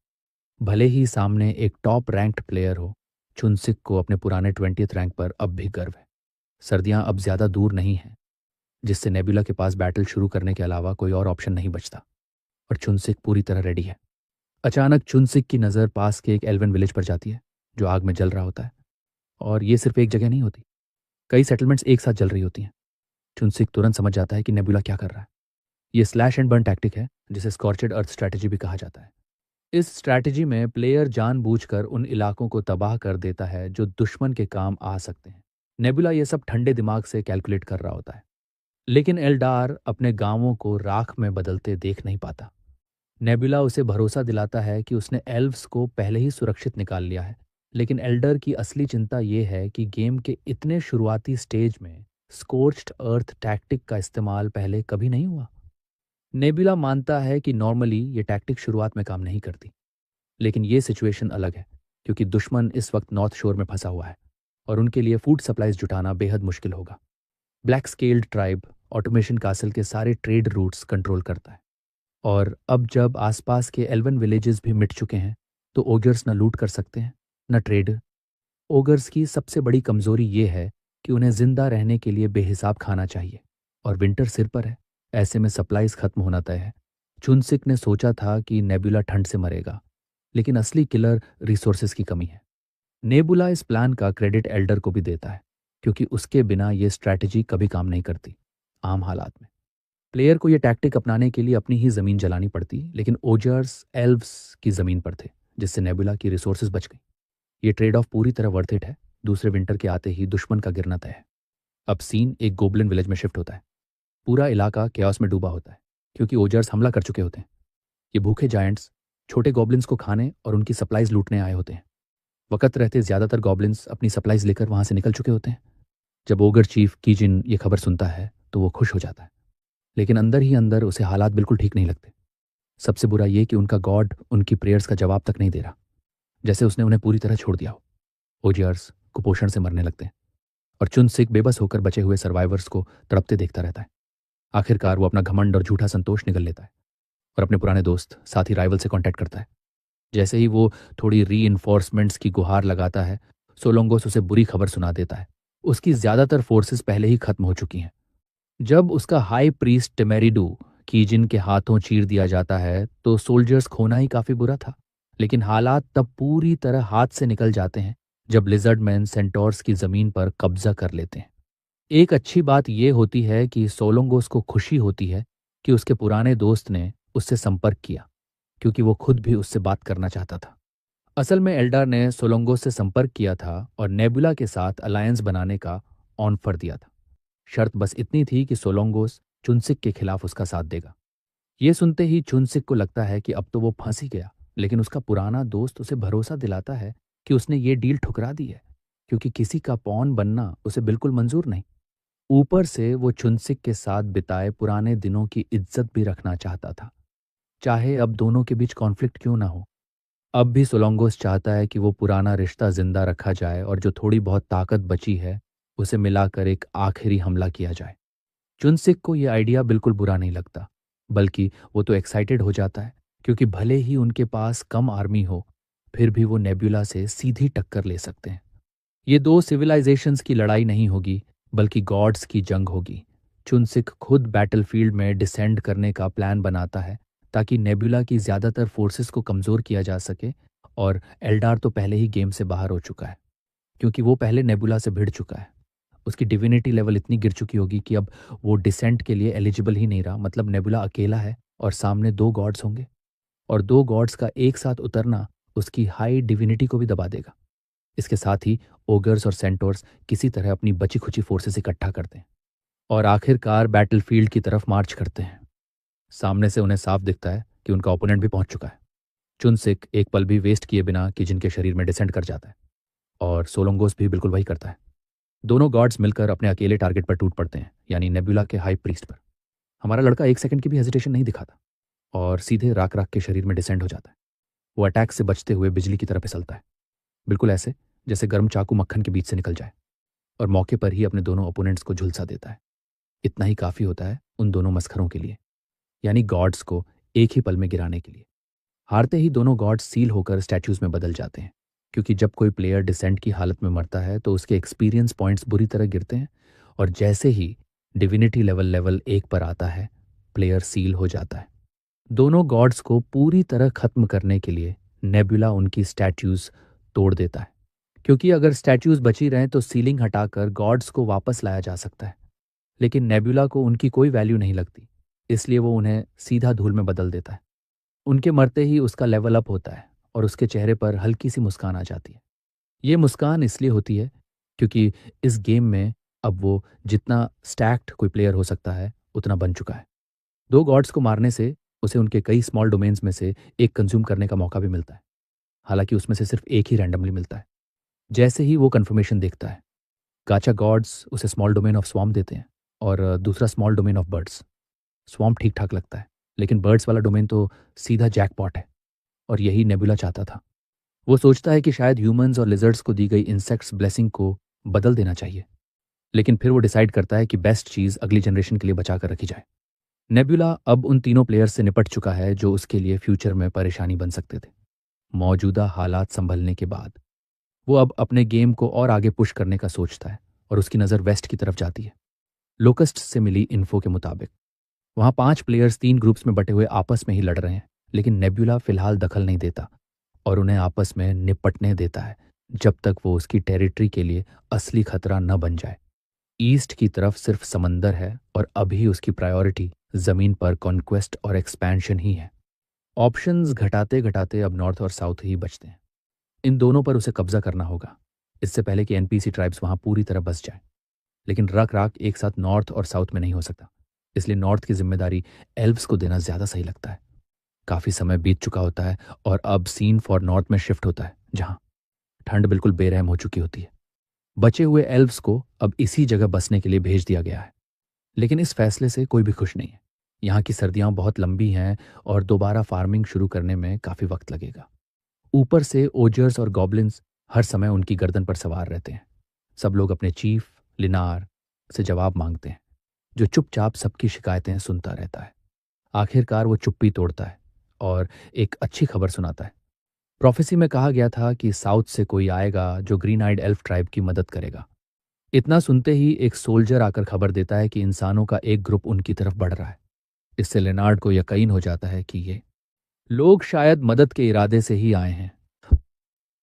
भले ही सामने एक टॉप रैंक्ड प्लेयर हो, चुनसिक को अपने पुराने 20th रैंक पर अब भी गर्व है। सर्दियां अब ज्यादा दूर नहीं हैं, जिससे नेबुला के पास बैटल शुरू करने के अलावा कोई और ऑप्शन नहीं बचता, और चुनसिक पूरी तरह रेडी है। अचानक चुनसिक की नज़र पास के एक एल्वन विलेज पर जाती है जो आग में जल रहा होता है। और ये सिर्फ एक जगह नहीं होती, कई सेटलमेंट्स एक साथ जल रही होती हैं। चुनसिक तुरंत समझ जाता है कि नेबुला क्या कर रहा है। ये स्लैश एंड बर्न टैक्टिक है, जिसे स्कॉर्चेड अर्थ स्ट्रैटेजी भी कहा जाता है। इस स्ट्रैटेजी में प्लेयर जानबूझकर उन इलाकों को तबाह कर देता है जो दुश्मन के काम आ सकते हैं। नेबुला ये सब ठंडे दिमाग से कैलकुलेट कर रहा होता है, लेकिन एल्डार अपने गांवों को राख में बदलते देख नहीं पाता। नेबुला उसे भरोसा दिलाता है कि उसने एल्व्स को पहले ही सुरक्षित निकाल लिया है, लेकिन एल्डर की असली चिंता ये है कि गेम के इतने शुरुआती स्टेज में स्कोर्च्ड अर्थ टैक्टिक का इस्तेमाल पहले कभी नहीं हुआ। नेबुला मानता है कि नॉर्मली ये टैक्टिक शुरुआत में काम नहीं करती, लेकिन ये सिचुएशन अलग है क्योंकि दुश्मन इस वक्त नॉर्थ शोर में फंसा हुआ है और उनके लिए फूड सप्लाईज जुटाना बेहद मुश्किल होगा। Black scaled tribe automation castle के सारे ट्रेड रूट्स कंट्रोल करता है, और अब जब आसपास के एल्वन विलेजेस भी मिट चुके हैं तो ओगर्स न लूट कर सकते हैं न ट्रेड। ओगर्स की सबसे बड़ी कमजोरी ये है कि उन्हें जिंदा रहने के लिए बेहिसाब खाना चाहिए, और विंटर सिर पर है। ऐसे में सप्लाईज खत्म होना तय है। चुनसिक ने सोचा था कि नेबुला ठंड से मरेगा, लेकिन असली किलर रिसोर्सेज की कमी है। नेबुला इस प्लान का क्रेडिट एल्डर को भी देता है, क्योंकि उसके बिना ये स्ट्रैटेजी कभी काम नहीं करती। आम हालात में प्लेयर को यह टैक्टिक अपनाने के लिए अपनी ही जमीन जलानी पड़ती, लेकिन ओजर्स एल्व्स की जमीन पर थे, जिससे नेबुला की रिसोर्सेज बच गई। ये ट्रेड ऑफ पूरी तरह वर्थ इट है। दूसरे विंटर के आते ही दुश्मन का गिरना तय है। अब सीन एक गोबलिन विलेज में शिफ्ट होता है। पूरा इलाका केओस में डूबा होता है, क्योंकि ओजर्स हमला कर चुके होते हैं। ये भूखे जायंट्स छोटे गॉबलिन्स को खाने और उनकी सप्लाईज लूटने आए होते हैं। वक्त रहते ज्यादातर गॉबलिन्स अपनी सप्लाईज लेकर वहां से निकल चुके होते हैं। जब ओगर चीफ कीजिन ये खबर सुनता है तो वो खुश हो जाता है, लेकिन अंदर ही अंदर उसे हालात बिल्कुल ठीक नहीं लगते। सबसे बुरा ये कि उनका गॉड उनकी प्रेयर्स का जवाब तक नहीं दे रहा, जैसे उसने उन्हें पूरी तरह छोड़ दिया हो। ओजियर्स कुपोषण से मरने लगते हैं और चुनसिक बेबस होकर बचे हुए सर्वाइवर्स को तड़पते देखता रहता है। आखिरकार वो अपना घमंड और झूठा संतोष निगल लेता है और अपने पुराने दोस्त साथी राइवल से कांटेक्ट करता है। जैसे ही वो थोड़ी री की गुहार लगाता है, सोलोंगोस उसे बुरी खबर सुना देता है। उसकी ज्यादातर फोर्सेस पहले ही खत्म हो चुकी हैं। जब उसका हाई प्रीस्ट टेमेरिडू कीजिन के हाथों चीर दिया जाता है तो सोल्जर्स खोना ही काफी बुरा था, लेकिन हालात तब पूरी तरह हाथ से निकल जाते हैं जब लिजर्डमैन सेंटोर्स की जमीन पर कब्जा कर लेते हैं। एक अच्छी बात यह होती है कि सोलोंगोस को खुशी होती है कि उसके पुराने दोस्त ने उससे संपर्क किया, क्योंकि वो खुद भी उससे बात करना चाहता था। असल में एल्डार ने सोलोंगोस से संपर्क किया था और नेबुला के साथ अलायंस बनाने का ऑफर दिया था। शर्त बस इतनी थी कि सोलोंगोस चुनसिक के खिलाफ उसका साथ देगा। ये सुनते ही चुनसिक को लगता है कि अब तो वो फंस ही गया, लेकिन उसका पुराना दोस्त उसे भरोसा दिलाता है कि उसने ये डील ठुकरा दी है, क्योंकि किसी का पॉन बनना उसे बिल्कुल मंजूर नहीं। ऊपर से वो चुनसिक के साथ बिताए पुराने दिनों की इज्जत भी रखना चाहता था, चाहे अब दोनों के बीच कॉन्फ्लिक्ट क्यों ना हो। अब भी सोलोंगोस चाहता है कि वो पुराना रिश्ता जिंदा रखा जाए और जो थोड़ी बहुत ताकत बची है उसे मिलाकर एक आखिरी हमला किया जाए। चुनसिक को यह आइडिया बिल्कुल बुरा नहीं लगता, बल्कि वो तो एक्साइटेड हो जाता है, क्योंकि भले ही उनके पास कम आर्मी हो, फिर भी वो नेबुला से सीधी टक्कर ले सकते हैं। ये दो सिविलाइजेशंस की लड़ाई नहीं होगी, बल्कि गॉड्स की जंग होगी। चुनसिक खुद बैटलफील्ड में डिसेंड करने का प्लान बनाता है ताकि नेबुला की ज्यादातर फोर्सेस को कमजोर किया जा सके, और एल्डार तो पहले ही गेम से बाहर हो चुका है, क्योंकि वो पहले नेबुला से भिड़ चुका है। उसकी डिविनिटी लेवल इतनी गिर चुकी होगी कि अब वो डिसेंट के लिए एलिजिबल ही नहीं रहा। मतलब नेबुला अकेला है और सामने दो गॉड्स होंगे, और दो गॉड्स का एक साथ उतरना उसकी हाई डिविनिटी को भी दबा देगा। इसके साथ ही ओगर्स और सेंटोर्स किसी तरह अपनी बची खुची फोर्सेस इकट्ठा करते हैं और आखिरकार बैटलफील्ड की तरफ मार्च करते हैं। सामने से उन्हें साफ दिखता है कि उनका ओपोनेंट भी पहुंच चुका है। चुनसिक एक पल भी वेस्ट किए बिना किजिन के शरीर में डिसेंड कर जाता है, और सोलोंगोस भी बिल्कुल वही करता है। दोनों गॉड्स मिलकर अपने अकेले टारगेट पर टूट पड़ते हैं, यानी नेबुला के हाई प्रीस्ट पर। हमारा लड़का एक सेकंड की भी हेजिटेशन नहीं दिखाता और सीधे राख राख के शरीर में डिसेंड हो जाता है। वो अटैक से बचते हुए बिजली की तरह फिसलता है, बिल्कुल ऐसे जैसे गर्म चाकू मक्खन के बीच से निकल जाए, और मौके पर ही अपने दोनों ओपोनेंट्स को झुलसा देता है। इतना ही काफी होता है उन दोनों मस्खरों के लिए, यानी गॉड्स को एक ही पल में गिराने के लिए। हारते ही दोनों गॉड्स सील होकर स्टैच्यूज में बदल जाते हैं, क्योंकि जब कोई प्लेयर डिसेंट की हालत में मरता है तो उसके एक्सपीरियंस पॉइंट्स बुरी तरह गिरते हैं, और जैसे ही डिविनिटी लेवल 1 पर आता है, प्लेयर सील हो जाता है। दोनों गॉड्स को पूरी तरह खत्म करने के लिए नेबुला उनकी स्टैच्यूज तोड़ देता है, क्योंकि अगर स्टैच्यूज बची रहें तो सीलिंग हटाकर गॉड्स को वापस लाया जा सकता है। लेकिन नेबुला को उनकी कोई वैल्यू नहीं लगती, इसलिए वो उन्हें सीधा धूल में बदल देता है। उनके मरते ही उसका लेवल अप होता है और उसके चेहरे पर हल्की सी मुस्कान आ जाती है। ये मुस्कान इसलिए होती है क्योंकि इस गेम में अब वो जितना स्टैक्ड कोई प्लेयर हो सकता है उतना बन चुका है। दो गॉड्स को मारने से उसे उनके कई स्मॉल डोमेन्स में से एक कंज्यूम करने का मौका भी मिलता है। हालांकि उसमें से सिर्फ एक ही रैंडमली मिलता है। जैसे ही वो कन्फर्मेशन देखता है, गाचा गॉड्स उसे स्मॉल डोमेन ऑफ स्वॉम्प देते हैं और दूसरा small domain of birds. Swamp ठीक ठाक लगता है, लेकिन बर्ड्स वाला डोमेन तो सीधा जैकपॉट है, और यही नेबुला चाहता था। वो सोचता है कि शायद ह्यूमंस और लिजर्ड्स को दी गई इंसेक्ट्स ब्लेसिंग को बदल देना चाहिए, लेकिन फिर वो डिसाइड करता है कि बेस्ट चीज़ अगली जनरेशन के लिए बचा कर रखी जाए। नेबुला अब उन तीनों प्लेयर्स से निपट चुका है जो उसके लिए फ्यूचर में परेशानी बन सकते थे। मौजूदा हालात संभलने के बाद वो अब अपने गेम को और आगे पुश करने का सोचता है और उसकी नज़र वेस्ट की तरफ जाती है। लोकस्ट से मिली इन्फो के मुताबिक वहाँ 5 प्लेयर्स 3 ग्रुप्स में बटे हुए आपस में ही लड़ रहे हैं, लेकिन नेबुला फिलहाल दखल नहीं देता और उन्हें आपस में निपटने देता है जब तक वो उसकी टेरिटरी के लिए असली खतरा न बन जाए। ईस्ट की तरफ सिर्फ समंदर है और अभी उसकी प्रायोरिटी जमीन पर कॉन्क्वेस्ट और एक्सपेंशन ही है। ऑप्शंस घटाते घटाते अब नॉर्थ और साउथ ही बचते हैं। इन दोनों पर उसे कब्जा करना होगा, इससे पहले कि एनपीसी ट्राइब्स वहां पूरी तरह बस जाए। लेकिन रक राक एक साथ नॉर्थ और साउथ में नहीं हो सकता, इसलिए नॉर्थ की जिम्मेदारी एल्व्स को देना ज्यादा सही लगता है। काफी समय बीत चुका होता है और अब सीन फॉर नॉर्थ में शिफ्ट होता है, जहां ठंड बिल्कुल बेरहम हो चुकी होती है। बचे हुए एल्व्स को अब इसी जगह बसने के लिए भेज दिया गया है। लेकिन इस फैसले से कोई भी खुश नहीं है। यहाँ की सर्दियां बहुत लंबी हैं और दोबारा फार्मिंग शुरू करने में काफी वक्त लगेगा। ऊपर से ओजर्स और गॉब्लिन्स हर समय उनकी गर्दन पर सवार रहते हैं। सब लोग अपने चीफ लिनार से जवाब मांगते हैं, जो चुपचाप सबकी शिकायतें सुनता रहता है। आखिरकार वो चुप्पी तोड़ता है और एक अच्छी खबर सुनाता है। प्रोफेसी में कहा गया था कि साउथ से कोई आएगा जो ग्रीन आइड एल्फ ट्राइब की मदद करेगा। इतना सुनते ही एक सोल्जर आकर खबर देता है कि इंसानों का एक ग्रुप उनकी तरफ बढ़ रहा है। इससे लेनार्ड को यकीन हो जाता है कि ये लोग शायद मदद के इरादे से ही आए हैं।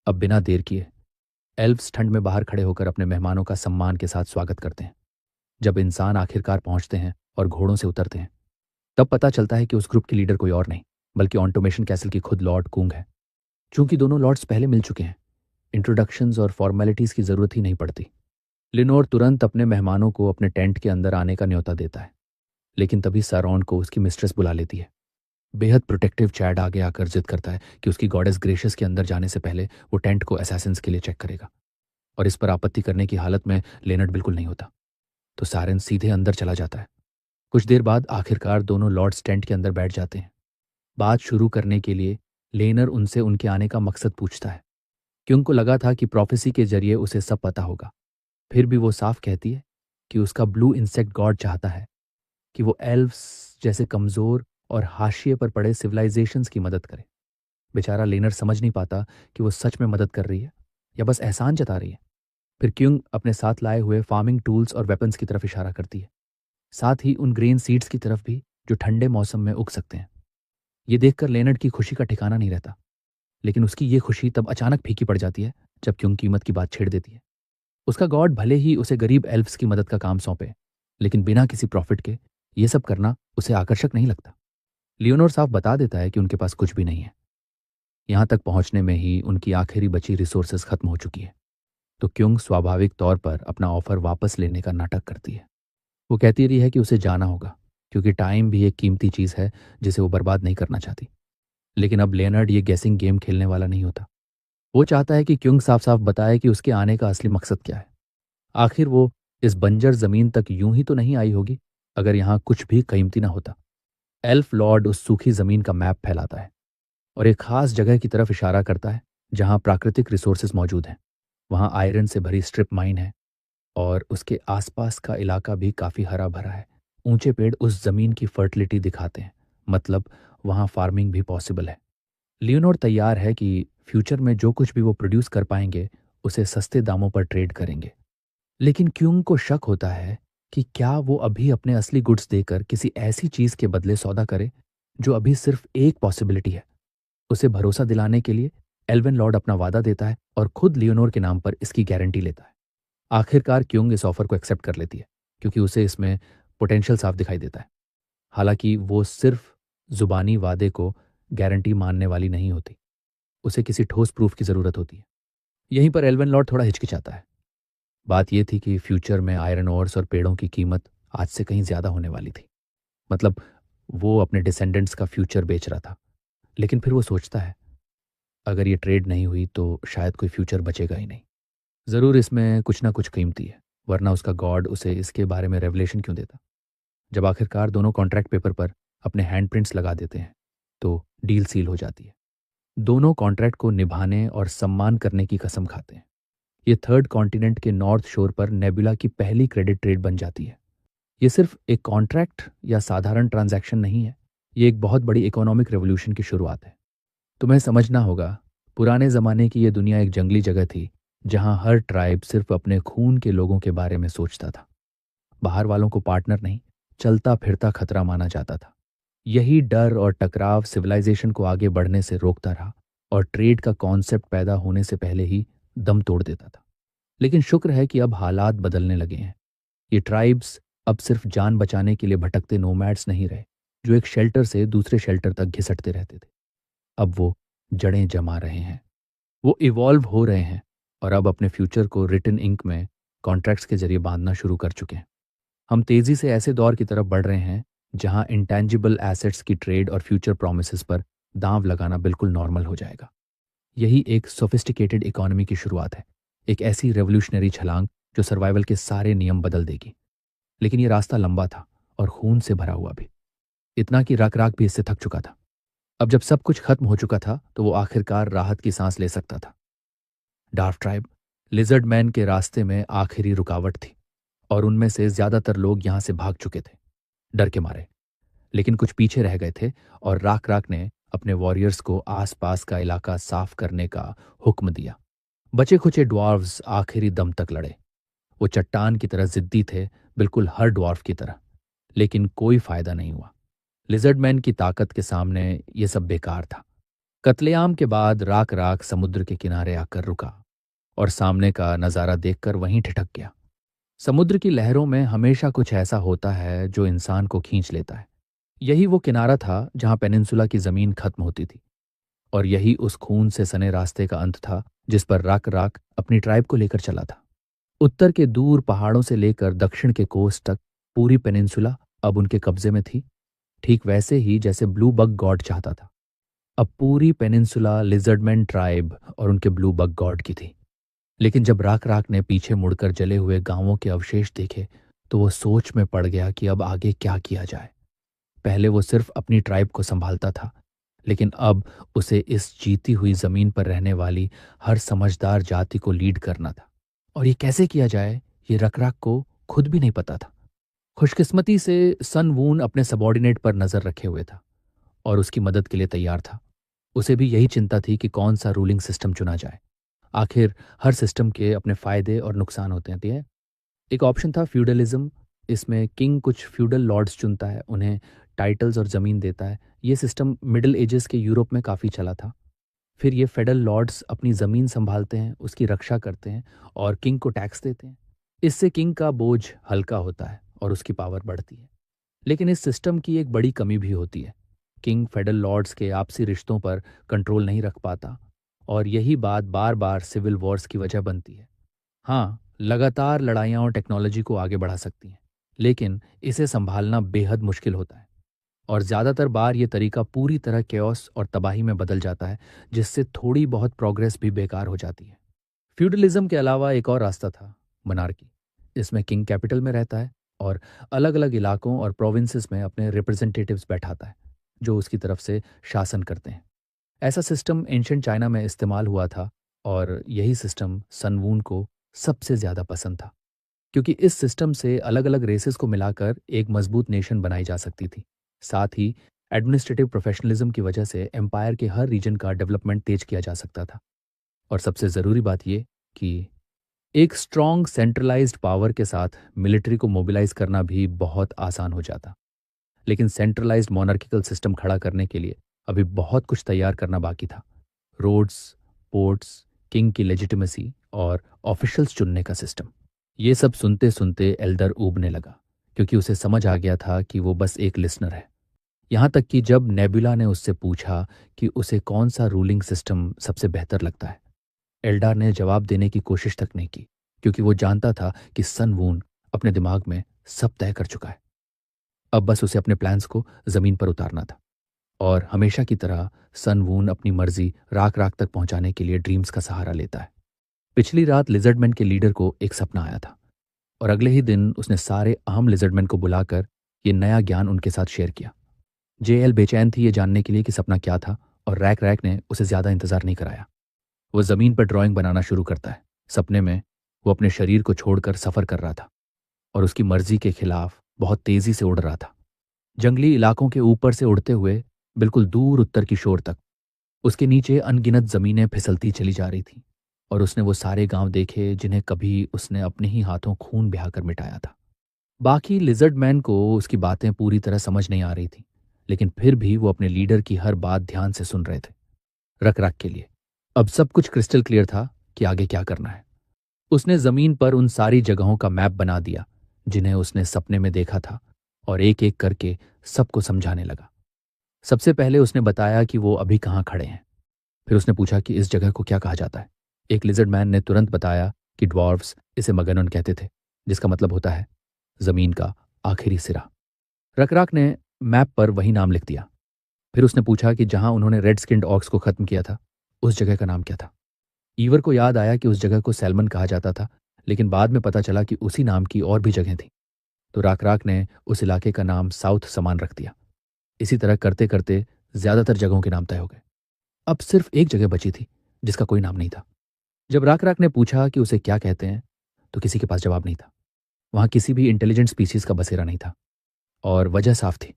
अब बिना देर किए एल्व्स ठंड में बाहर खड़े होकर अपने मेहमानों का सम्मान के साथ स्वागत करते हैं। जब इंसान आखिरकार पहुंचते हैं और घोड़ों से उतरते हैं, तब पता चलता है कि उस ग्रुप की लीडर कोई और नहीं बल्कि ऑटोमेशन कैसल की खुद लॉर्ड कूंग है। चूंकि दोनों लॉर्ड्स पहले मिल चुके हैं, इंट्रोडक्शंस और फॉर्मेलिटीज की जरूरत ही नहीं पड़ती। लिनोर तुरंत अपने मेहमानों को अपने टेंट के अंदर आने का न्योता देता है, लेकिन तभी सारौन को उसकी मिस्ट्रेस बुला लेती है। बेहद प्रोटेक्टिव चैड आगे आकर जिद करता है कि उसकी गॉडेस ग्रेशियस के अंदर जाने से पहले वो टेंट को असैसिन्स के लिए चेक करेगा, और इस पर आपत्ति करने की हालत में लेनर्ड बिल्कुल नहीं होता। तो सारेन सीधे अंदर चला जाता है। कुछ देर बाद आखिरकार दोनों लॉर्ड्स टेंट के अंदर बैठ जाते हैं। बात शुरू करने के लिए लेनर उनसे उनके आने का मकसद पूछता है, क्योंकि उनको लगा था कि प्रोफेसी के जरिए उसे सब पता होगा। फिर भी वो साफ कहती है कि उसका ब्लू इंसेक्ट गॉड चाहता है कि वो एल्व्स जैसे कमजोर और हाशिए पर पड़े सिविलाइजेशंस की मदद करे। बेचारा लेनर समझ नहीं पाता कि वो सच में मदद कर रही है या बस एहसान जता रही है। फिर क्यूंग अपने साथ लाए हुए फार्मिंग टूल्स और वेपन्स की तरफ इशारा करती है, साथ ही उन ग्रेन सीड्स की तरफ भी जो ठंडे मौसम में उग सकते हैं। ये देखकर लेनर्ड की खुशी का ठिकाना नहीं रहता, लेकिन उसकी ये खुशी तब अचानक फीकी पड़ जाती है जब क्यूंग कीमत की बात छेड़ देती है। उसका गॉड भले ही उसे गरीब एल्फ्स की मदद का काम सौंपे, लेकिन बिना किसी प्रॉफिट के ये सब करना उसे आकर्षक नहीं लगता। लियोनोर साफ बता देता है कि उनके पास कुछ भी नहीं है। यहां तक पहुंचने में ही उनकी आखिरी बची रिसोर्सेज खत्म हो चुकी है। तो क्योंग स्वाभाविक तौर पर अपना ऑफर वापस लेने का नाटक करती है। वो कहती रही है कि उसे जाना होगा, क्योंकि टाइम भी एक कीमती चीज है जिसे वो बर्बाद नहीं करना चाहती। लेकिन अब लेनर्ड ये गैसिंग गेम खेलने वाला नहीं होता। वो चाहता है कि क्योंग साफ साफ बताए कि उसके आने का असली मकसद क्या है। आखिर वो इस बंजर जमीन तक यूं ही तो नहीं आई होगी अगर यहां कुछ भी कीमती ना होता। एल्फ लॉर्ड उस सूखी जमीन का मैप फैलाता है और एक खास जगह की तरफ इशारा करता है जहां प्राकृतिक रिसोर्सेज मौजूद हैं। वहां आयरन से भरी स्ट्रिप माइन है और उसके आसपास का इलाका भी काफी हरा भरा है। ऊंचे पेड़ उस जमीन की फर्टिलिटी दिखाते हैं, मतलब वहां फार्मिंग भी पॉसिबल है। लियोनोर तैयार है कि फ्यूचर में जो कुछ भी वो प्रोड्यूस कर पाएंगे उसे सस्ते दामों पर ट्रेड करेंगे। लेकिन क्यूंग को शक होता है कि क्या वो अभी अपने असली गुड्स देकर किसी ऐसी चीज के बदले सौदा करे जो अभी सिर्फ एक पॉसिबिलिटी है। उसे भरोसा दिलाने के लिए एल्विन लॉर्ड अपना वादा देता है और खुद लियोनोर के नाम पर इसकी गारंटी लेता है। आखिरकार क्यूंग इस ऑफर को एक्सेप्ट कर लेती है क्योंकि उसे इसमें पोटेंशियल साफ दिखाई देता है। हालांकि वो सिर्फ जुबानी वादे को गारंटी मानने वाली नहीं होती, उसे किसी ठोस प्रूफ की जरूरत होती है। यहीं पर एल्विन लॉर्ड थोड़ा हिचकिचाता है। बात यह थी कि फ्यूचर में आयरन ओर्स और पेड़ों की कीमत आज से कहीं ज्यादा होने वाली थी। मतलब वो अपने डिसेंडेंट्स का फ्यूचर बेच रहा था। लेकिन फिर वो सोचता है, अगर ये ट्रेड नहीं हुई तो शायद कोई फ्यूचर बचेगा ही नहीं। जरूर इसमें कुछ ना कुछ कीमती है, वरना उसका गॉड उसे इसके बारे में रेवलेशन क्यों देता। जब आखिरकार दोनों कॉन्ट्रैक्ट पेपर पर अपने हैंडप्रिंट्स लगा देते हैं तो डील सील हो जाती है। दोनों कॉन्ट्रैक्ट को निभाने और सम्मान करने की कसम खाते हैं। ये थर्ड कॉन्टिनेंट के नॉर्थ शोर पर नेबुला की पहली क्रेडिट ट्रेड बन जाती है। ये सिर्फ एक कॉन्ट्रैक्ट या साधारण ट्रांजैक्शन नहीं है, ये एक बहुत बड़ी इकोनॉमिक रेवोल्यूशन की शुरुआत है। तुम्हें समझना होगा, पुराने ज़माने की ये दुनिया एक जंगली जगह थी जहां हर ट्राइब सिर्फ अपने खून के लोगों के बारे में सोचता था। बाहर वालों को पार्टनर नहीं, चलता फिरता खतरा माना जाता था। यही डर और टकराव सिविलाइजेशन को आगे बढ़ने से रोकता रहा और ट्रेड का कॉन्सेप्ट पैदा होने से पहले ही दम तोड़ देता था। लेकिन शुक्र है कि अब हालात बदलने लगे हैं। ये ट्राइब्स अब सिर्फ जान बचाने के लिए भटकते नोमैड्स नहीं रहे जो एक शेल्टर से दूसरे शेल्टर तक घिसटते रहते थे। अब वो जड़ें जमा रहे हैं, वो इवॉल्व हो रहे हैं और अब अपने फ्यूचर को रिटन इंक में कॉन्ट्रैक्ट्स के जरिए बांधना शुरू कर चुके हैं। हम तेजी से ऐसे दौर की तरफ बढ़ रहे हैं जहां इंटेंजिबल एसेट्स की ट्रेड और फ्यूचर प्रोमिसेस पर दांव लगाना बिल्कुल नॉर्मल हो जाएगा। यही एक सोफिस्टिकेटेड इकोनॉमी की शुरुआत है, एक ऐसी रेवोल्यूशनरी छलांग जो सर्वाइवल के सारे नियम बदल देगी। लेकिन ये रास्ता लंबा था और खून से भरा हुआ भी, इतना कि राक राक भी इससे थक चुका था। अब जब सब कुछ खत्म हो चुका था तो वो आखिरकार राहत की सांस ले सकता था। डार्क ट्राइब लिजर्ड मैन के रास्ते में आखिरी रुकावट थी और उनमें से ज्यादातर लोग यहां से भाग चुके थे डर के मारे। लेकिन कुछ पीछे रह गए थे और राक राक ने अपने वॉरियर्स को आसपास का इलाका साफ करने का हुक्म दिया। बचे खुचे ड्वार्व्स आखिरी दम तक लड़े। वो चट्टान की तरह जिद्दी थे, बिल्कुल हर ड्वार्फ की तरह। लेकिन कोई फायदा नहीं हुआ। लिजर्डमैन की ताकत के सामने ये सब बेकार था। कत्लेआम के बाद राक राक समुद्र के किनारे आकर रुका और सामने का नज़ारा देखकर वहीं ठिठक गया। समुद्र की लहरों में हमेशा कुछ ऐसा होता है जो इंसान को खींच लेता है। यही वो किनारा था जहां पेनिनसुला की जमीन खत्म होती थी और यही उस खून से सने रास्ते का अंत था जिस पर राक राक अपनी ट्राइब को लेकर चला था। उत्तर के दूर पहाड़ों से लेकर दक्षिण के कोस्ट तक पूरी पेनिनसुला अब उनके कब्जे में थी, ठीक वैसे ही जैसे ब्लू बग गॉड चाहता था। अब पूरी पेनिनसुला लिजर्डमैन ट्राइब और उनके ब्लू बग गॉड की थी। लेकिन जब राक राक ने पीछे मुड़कर जले हुए गांवों के अवशेष देखे तो वो सोच में पड़ गया कि अब आगे क्या किया जाए। पहले वो सिर्फ अपनी ट्राइब को संभालता था, लेकिन अब उसे इस जीती हुई जमीन पर रहने वाली हर समझदार जाति को लीड करना था। और ये कैसे किया जाए, ये रकराक को खुद भी नहीं पता था। खुशकिस्मती से सन वून अपने सबॉर्डिनेट पर नजर रखे हुए था और उसकी मदद के लिए तैयार था। उसे भी यही चिंता थी कि कौन सा रूलिंग सिस्टम चुना जाए। आखिर हर सिस्टम के अपने फायदे और नुकसान होते हैं। एक ऑप्शन था फ्यूडलिज्म। इसमें किंग कुछ फ्यूडल लॉर्ड्स चुनता है, उन्हें टाइटल्स और ज़मीन देता है। ये सिस्टम मिडिल एजेस के यूरोप में काफ़ी चला था। फिर ये फेडरल लॉर्ड्स अपनी ज़मीन संभालते हैं, उसकी रक्षा करते हैं और किंग को टैक्स देते हैं। इससे किंग का बोझ हल्का होता है और उसकी पावर बढ़ती है। लेकिन इस सिस्टम की एक बड़ी कमी भी होती है। किंग फेडरल लॉर्ड्स के आपसी रिश्तों पर कंट्रोल नहीं रख पाता और यही बात बार बार सिविल वॉर्स की वजह बनती है। हाँ, लगातार लड़ाइयाँ और टेक्नोलॉजी को आगे बढ़ा सकती हैं, लेकिन इसे संभालना बेहद मुश्किल होता है और ज़्यादातर बार ये तरीका पूरी तरह केओस और तबाही में बदल जाता है, जिससे थोड़ी बहुत प्रोग्रेस भी बेकार हो जाती है। फ्यूडलिज्म के अलावा एक और रास्ता था, मोनार्की। इसमें किंग कैपिटल में रहता है और अलग अलग इलाकों और प्रोविंसेस में अपने रिप्रेजेंटेटिव्स बैठाता है जो उसकी तरफ से शासन करते हैं। ऐसा सिस्टम एंशिएंट चाइना में इस्तेमाल हुआ था और यही सिस्टम सन वून को सबसे ज़्यादा पसंद था, क्योंकि इस सिस्टम से अलग अलग रेसेस को मिलाकर एक मजबूत नेशन बनाई जा सकती थी। साथ ही एडमिनिस्ट्रेटिव प्रोफेशनलिज्म की वजह से एम्पायर के हर रीजन का डेवलपमेंट तेज किया जा सकता था। और सबसे ज़रूरी बात यह कि एक स्ट्रॉन्ग सेंट्रलाइज्ड पावर के साथ मिलिट्री को मोबिलाइज करना भी बहुत आसान हो जाता। लेकिन सेंट्रलाइज्ड मोनार्किकल सिस्टम खड़ा करने के लिए अभी बहुत कुछ तैयार करना बाकी था। रोड्स, पोर्ट्स, किंग की लेजिटिमेसी और ऑफिशियल्स चुनने का सिस्टम। ये सब सुनते सुनते एल्डर ऊबने लगा, क्योंकि उसे समझ आ गया था कि वो बस एक लिसनर है। यहाँ तक कि जब नेबुला ने उससे पूछा कि उसे कौन सा रूलिंग सिस्टम सबसे बेहतर लगता है, एल्डार ने जवाब देने की कोशिश तक नहीं की, क्योंकि वो जानता था कि सन वून अपने दिमाग में सब तय कर चुका है। अब बस उसे अपने प्लान्स को जमीन पर उतारना था। और हमेशा की तरह सन वून अपनी मर्जी राख राख तक पहुंचाने के लिए ड्रीम्स का सहारा लेता है। पिछली रात लिजर्डमैन के लीडर को एक सपना आया था, और अगले ही दिन उसने सारे अहम लिजर्डमैन को बुलाकर ये नया ज्ञान उनके साथ शेयर किया। जेएल बेचैन थी ये जानने के लिए कि सपना क्या था, और रैक रैक ने उसे ज्यादा इंतजार नहीं कराया। वो जमीन पर ड्राइंग बनाना शुरू करता है। सपने में वो अपने शरीर को छोड़कर सफर कर रहा था, और उसकी मर्जी के खिलाफ बहुत तेजी से उड़ रहा था, जंगली इलाकों के ऊपर से उड़ते हुए बिल्कुल दूर उत्तर की शोर तक। उसके नीचे अनगिनत जमीनें फिसलती चली जा रही थीं, और उसने वो सारे गांव देखे जिन्हें कभी उसने अपने ही हाथों खून बहाकर मिटाया था। बाकी लिजर्ड मैन को उसकी बातें पूरी तरह समझ नहीं आ रही थी, लेकिन फिर भी वो अपने लीडर की हर बात ध्यान से सुन रहे थे। रख रख के लिए अब सब कुछ क्रिस्टल क्लियर था कि आगे क्या करना है। उसने जमीन पर उन सारी जगहों का मैप बना दिया जिन्हें उसने सपने में देखा था, और एक एक करके सबको समझाने लगा। सबसे पहले उसने बताया कि वो अभी कहाँ खड़े हैं। फिर उसने पूछा कि इस जगह को क्या कहा जाता है। एक लिजर्ड मैन ने तुरंत बताया कि ड्वार्फ्स इसे मगनन कहते थे, जिसका मतलब होता है जमीन का आखिरी सिरा। रकराक ने मैप पर वही नाम लिख दिया। फिर उसने पूछा कि जहां उन्होंने रेड स्किन्ड ऑक्स को खत्म किया था, उस जगह का नाम क्या था। ईवर को याद आया कि उस जगह को सैल्मन कहा जाता था, लेकिन बाद में पता चला कि उसी नाम की और भी जगह थी। तो राकराक ने उस इलाके का नाम साउथ समान रख दिया। इसी तरह करते करते ज्यादातर जगहों के नाम तय हो गए। अब सिर्फ एक जगह बची थी जिसका कोई नाम नहीं था। जब राकराक ने पूछा कि उसे क्या कहते हैं, तो किसी के पास जवाब नहीं था। वहां किसी भी इंटेलिजेंट स्पीसीज का बसेरा नहीं था, और वजह साफ थी।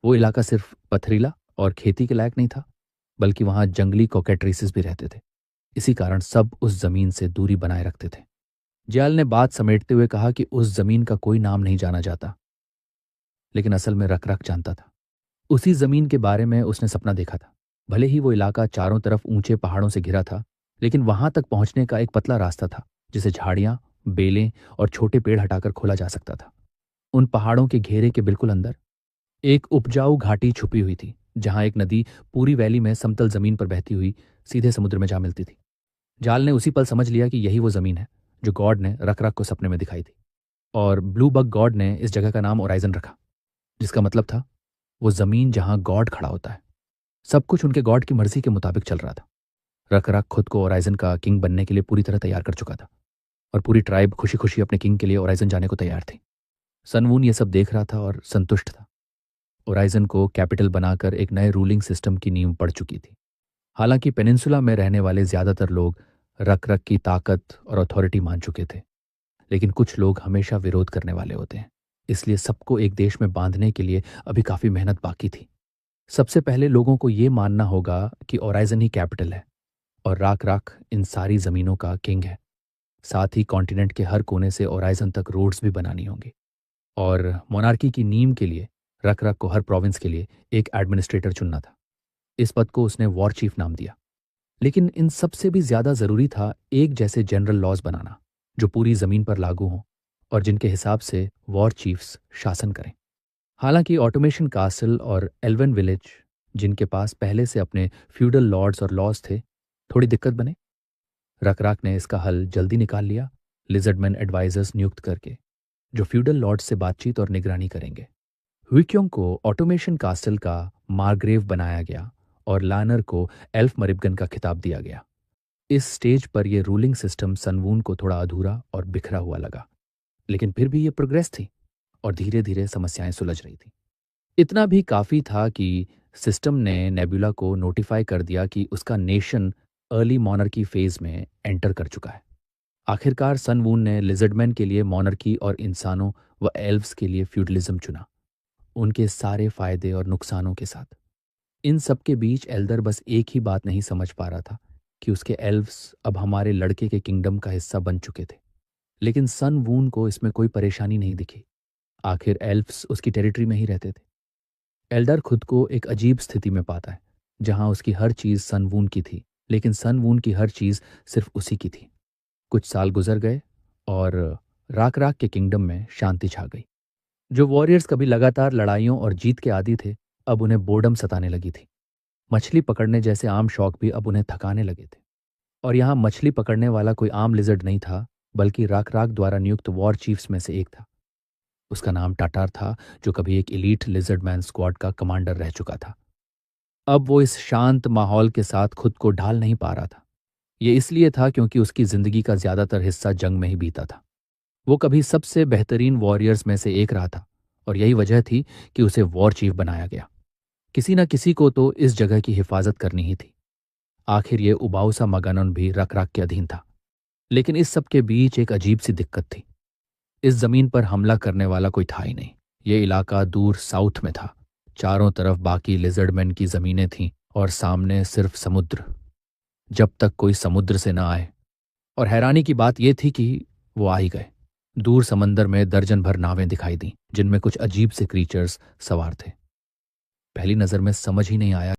वो इलाका सिर्फ पथरीला और खेती के लायक नहीं था, बल्कि वहां जंगली कोकेट्रीसिस भी रहते थे। इसी कारण सब उस जमीन से दूरी बनाए रखते थे। जयाल ने बात समेटते हुए कहा कि उस जमीन का कोई नाम नहीं जाना जाता, लेकिन असल में रख रख जानता था। उसी जमीन के बारे में उसने सपना देखा था। भले ही वो इलाका चारों तरफ ऊंचे पहाड़ों से घिरा था, लेकिन वहां तक पहुंचने का एक पतला रास्ता था, जिसे झाड़ियां, बेलें और छोटे पेड़ हटाकर खोला जा सकता था। उन पहाड़ों के घेरे के बिल्कुल अंदर एक उपजाऊ घाटी छुपी हुई थी, जहां एक नदी पूरी वैली में समतल जमीन पर बहती हुई सीधे समुद्र में जा मिलती थी। जाल ने उसी पल समझ लिया कि यही वो जमीन है जो गॉड ने रख रख को सपने में दिखाई थी, और ब्लू बग गॉड ने इस जगह का नाम ओराइजन रखा, जिसका मतलब था वो जमीन जहां गॉड खड़ा होता है। सब कुछ उनके गॉड की मर्जी के मुताबिक चल रहा था। रख रख खुद को ओराइजन का किंग बनने के लिए पूरी तरह तैयार कर चुका था, और पूरी ट्राइब खुशी खुशी अपने किंग के लिए ओराइजन जाने को तैयार थी। सनवून ये सब देख रहा था और संतुष्ट था। ओराइजन को कैपिटल बनाकर एक नए रूलिंग सिस्टम की नींव पड़ चुकी थी। हालांकि पेनिनसुला में रहने वाले ज्यादातर लोग रख रख की ताकत और अथॉरिटी मान चुके थे, लेकिन कुछ लोग हमेशा विरोध करने वाले होते हैं। इसलिए सबको एक देश में बांधने के लिए अभी काफी मेहनत बाकी थी। सबसे पहले लोगों को ये मानना होगा कि ओराइजन ही कैपिटल है, और राख राख इन सारी जमीनों का किंग है। साथ ही कॉन्टिनेंट के हर कोने से ओराइजन तक रोड्स भी बनानी होंगी, और मोनार्की की नींव के लिए रख रख को हर प्रोविंस के लिए एक एडमिनिस्ट्रेटर चुनना था। इस पद को उसने वॉर चीफ नाम दिया। लेकिन इन सबसे भी ज्यादा जरूरी था एक जैसे जनरल लॉज बनाना, जो पूरी जमीन पर लागू हों और जिनके हिसाब से वॉर चीफ्स शासन करें। हालांकि ऑटोमेशन कासल और एल्वन विलेज, जिनके पास पहले से अपने फ्यूडल लॉर्ड्स और लॉज थे, थोड़ी दिक्कत बने। रकराक ने इसका हल जल्दी निकाल लिया, लिजर्डमैन एडवाइजर्स नियुक्त करके, जो फ्यूडल लॉर्ड्स से बातचीत और निगरानी करेंगे। हुइक्योंग को ऑटोमेशन कास्टल का मार्ग्रेव बनाया गया, और लानर को एल्फ मरिबगन का खिताब दिया गया। इस स्टेज पर यह रूलिंग सिस्टम सनवून को थोड़ा अधूरा और बिखरा हुआ लगा, लेकिन फिर भी यह प्रोग्रेस थी, और धीरे धीरे समस्याएं सुलझ रही थी। इतना भी काफी था कि सिस्टम ने नेबुला को नोटिफाई कर दिया कि उसका नेशन अर्ली मॉनर्की फेज में एंटर कर चुका है। आखिरकार सनवून ने लिजर्डमैन के लिए मॉनर्की और इंसानों व एल्व्स के लिए फ्यूडलिज्म चुना, उनके सारे फायदे और नुकसानों के साथ। इन सब के बीच एल्दर बस एक ही बात नहीं समझ पा रहा था कि उसके एल्व्स अब हमारे लड़के के किंगडम का हिस्सा बन चुके थे। लेकिन सन वून को इसमें कोई परेशानी नहीं दिखी। आखिर एल्व्स उसकी टेरिटरी में ही रहते थे। एल्डर खुद को एक अजीब स्थिति में पाता है, जहां उसकी हर चीज सन वून की थी, लेकिन सन वून की हर चीज सिर्फ उसी की थी। कुछ साल गुजर गए और राक राक के किंगडम में शांति छा गई। जो वॉरियर्स कभी लगातार लड़ाइयों और जीत के आदी थे, अब उन्हें बोर्डम सताने लगी थी। मछली पकड़ने जैसे आम शौक भी अब उन्हें थकाने लगे थे। और यहाँ मछली पकड़ने वाला कोई आम लिजर्ड नहीं था, बल्कि राक राक द्वारा नियुक्त वॉर चीफ्स में से एक था। उसका नाम टाटार था, जो कभी एक एलीट लिजर्ड मैन स्क्वाड का कमांडर रह चुका था। अब वो इस शांत माहौल के साथ खुद को ढाल नहीं पा रहा था। ये इसलिए था क्योंकि उसकी जिंदगी का ज्यादातर हिस्सा जंग में ही बीता था। वो कभी सबसे बेहतरीन वॉरियर्स में से एक रहा था, और यही वजह थी कि उसे वॉर चीफ बनाया गया। किसी न किसी को तो इस जगह की हिफाजत करनी ही थी। आखिर ये उबाऊ सा मगानन भी रक रक के अधीन था। लेकिन इस सब के बीच एक अजीब सी दिक्कत थी। इस जमीन पर हमला करने वाला कोई था ही नहीं। ये इलाका दूर साउथ में था। चारों तरफ बाकी लिजर्डमैन की जमीनें थीं और सामने सिर्फ समुद्र, जब तक कोई समुद्र से ना आए। और हैरानी की बात यह थी कि वो आ ही गए। दूर समंदर में दर्जन भर नावें दिखाई दी, जिनमें कुछ अजीब से क्रीचर्स सवार थे। पहली नजर में समझ ही नहीं आया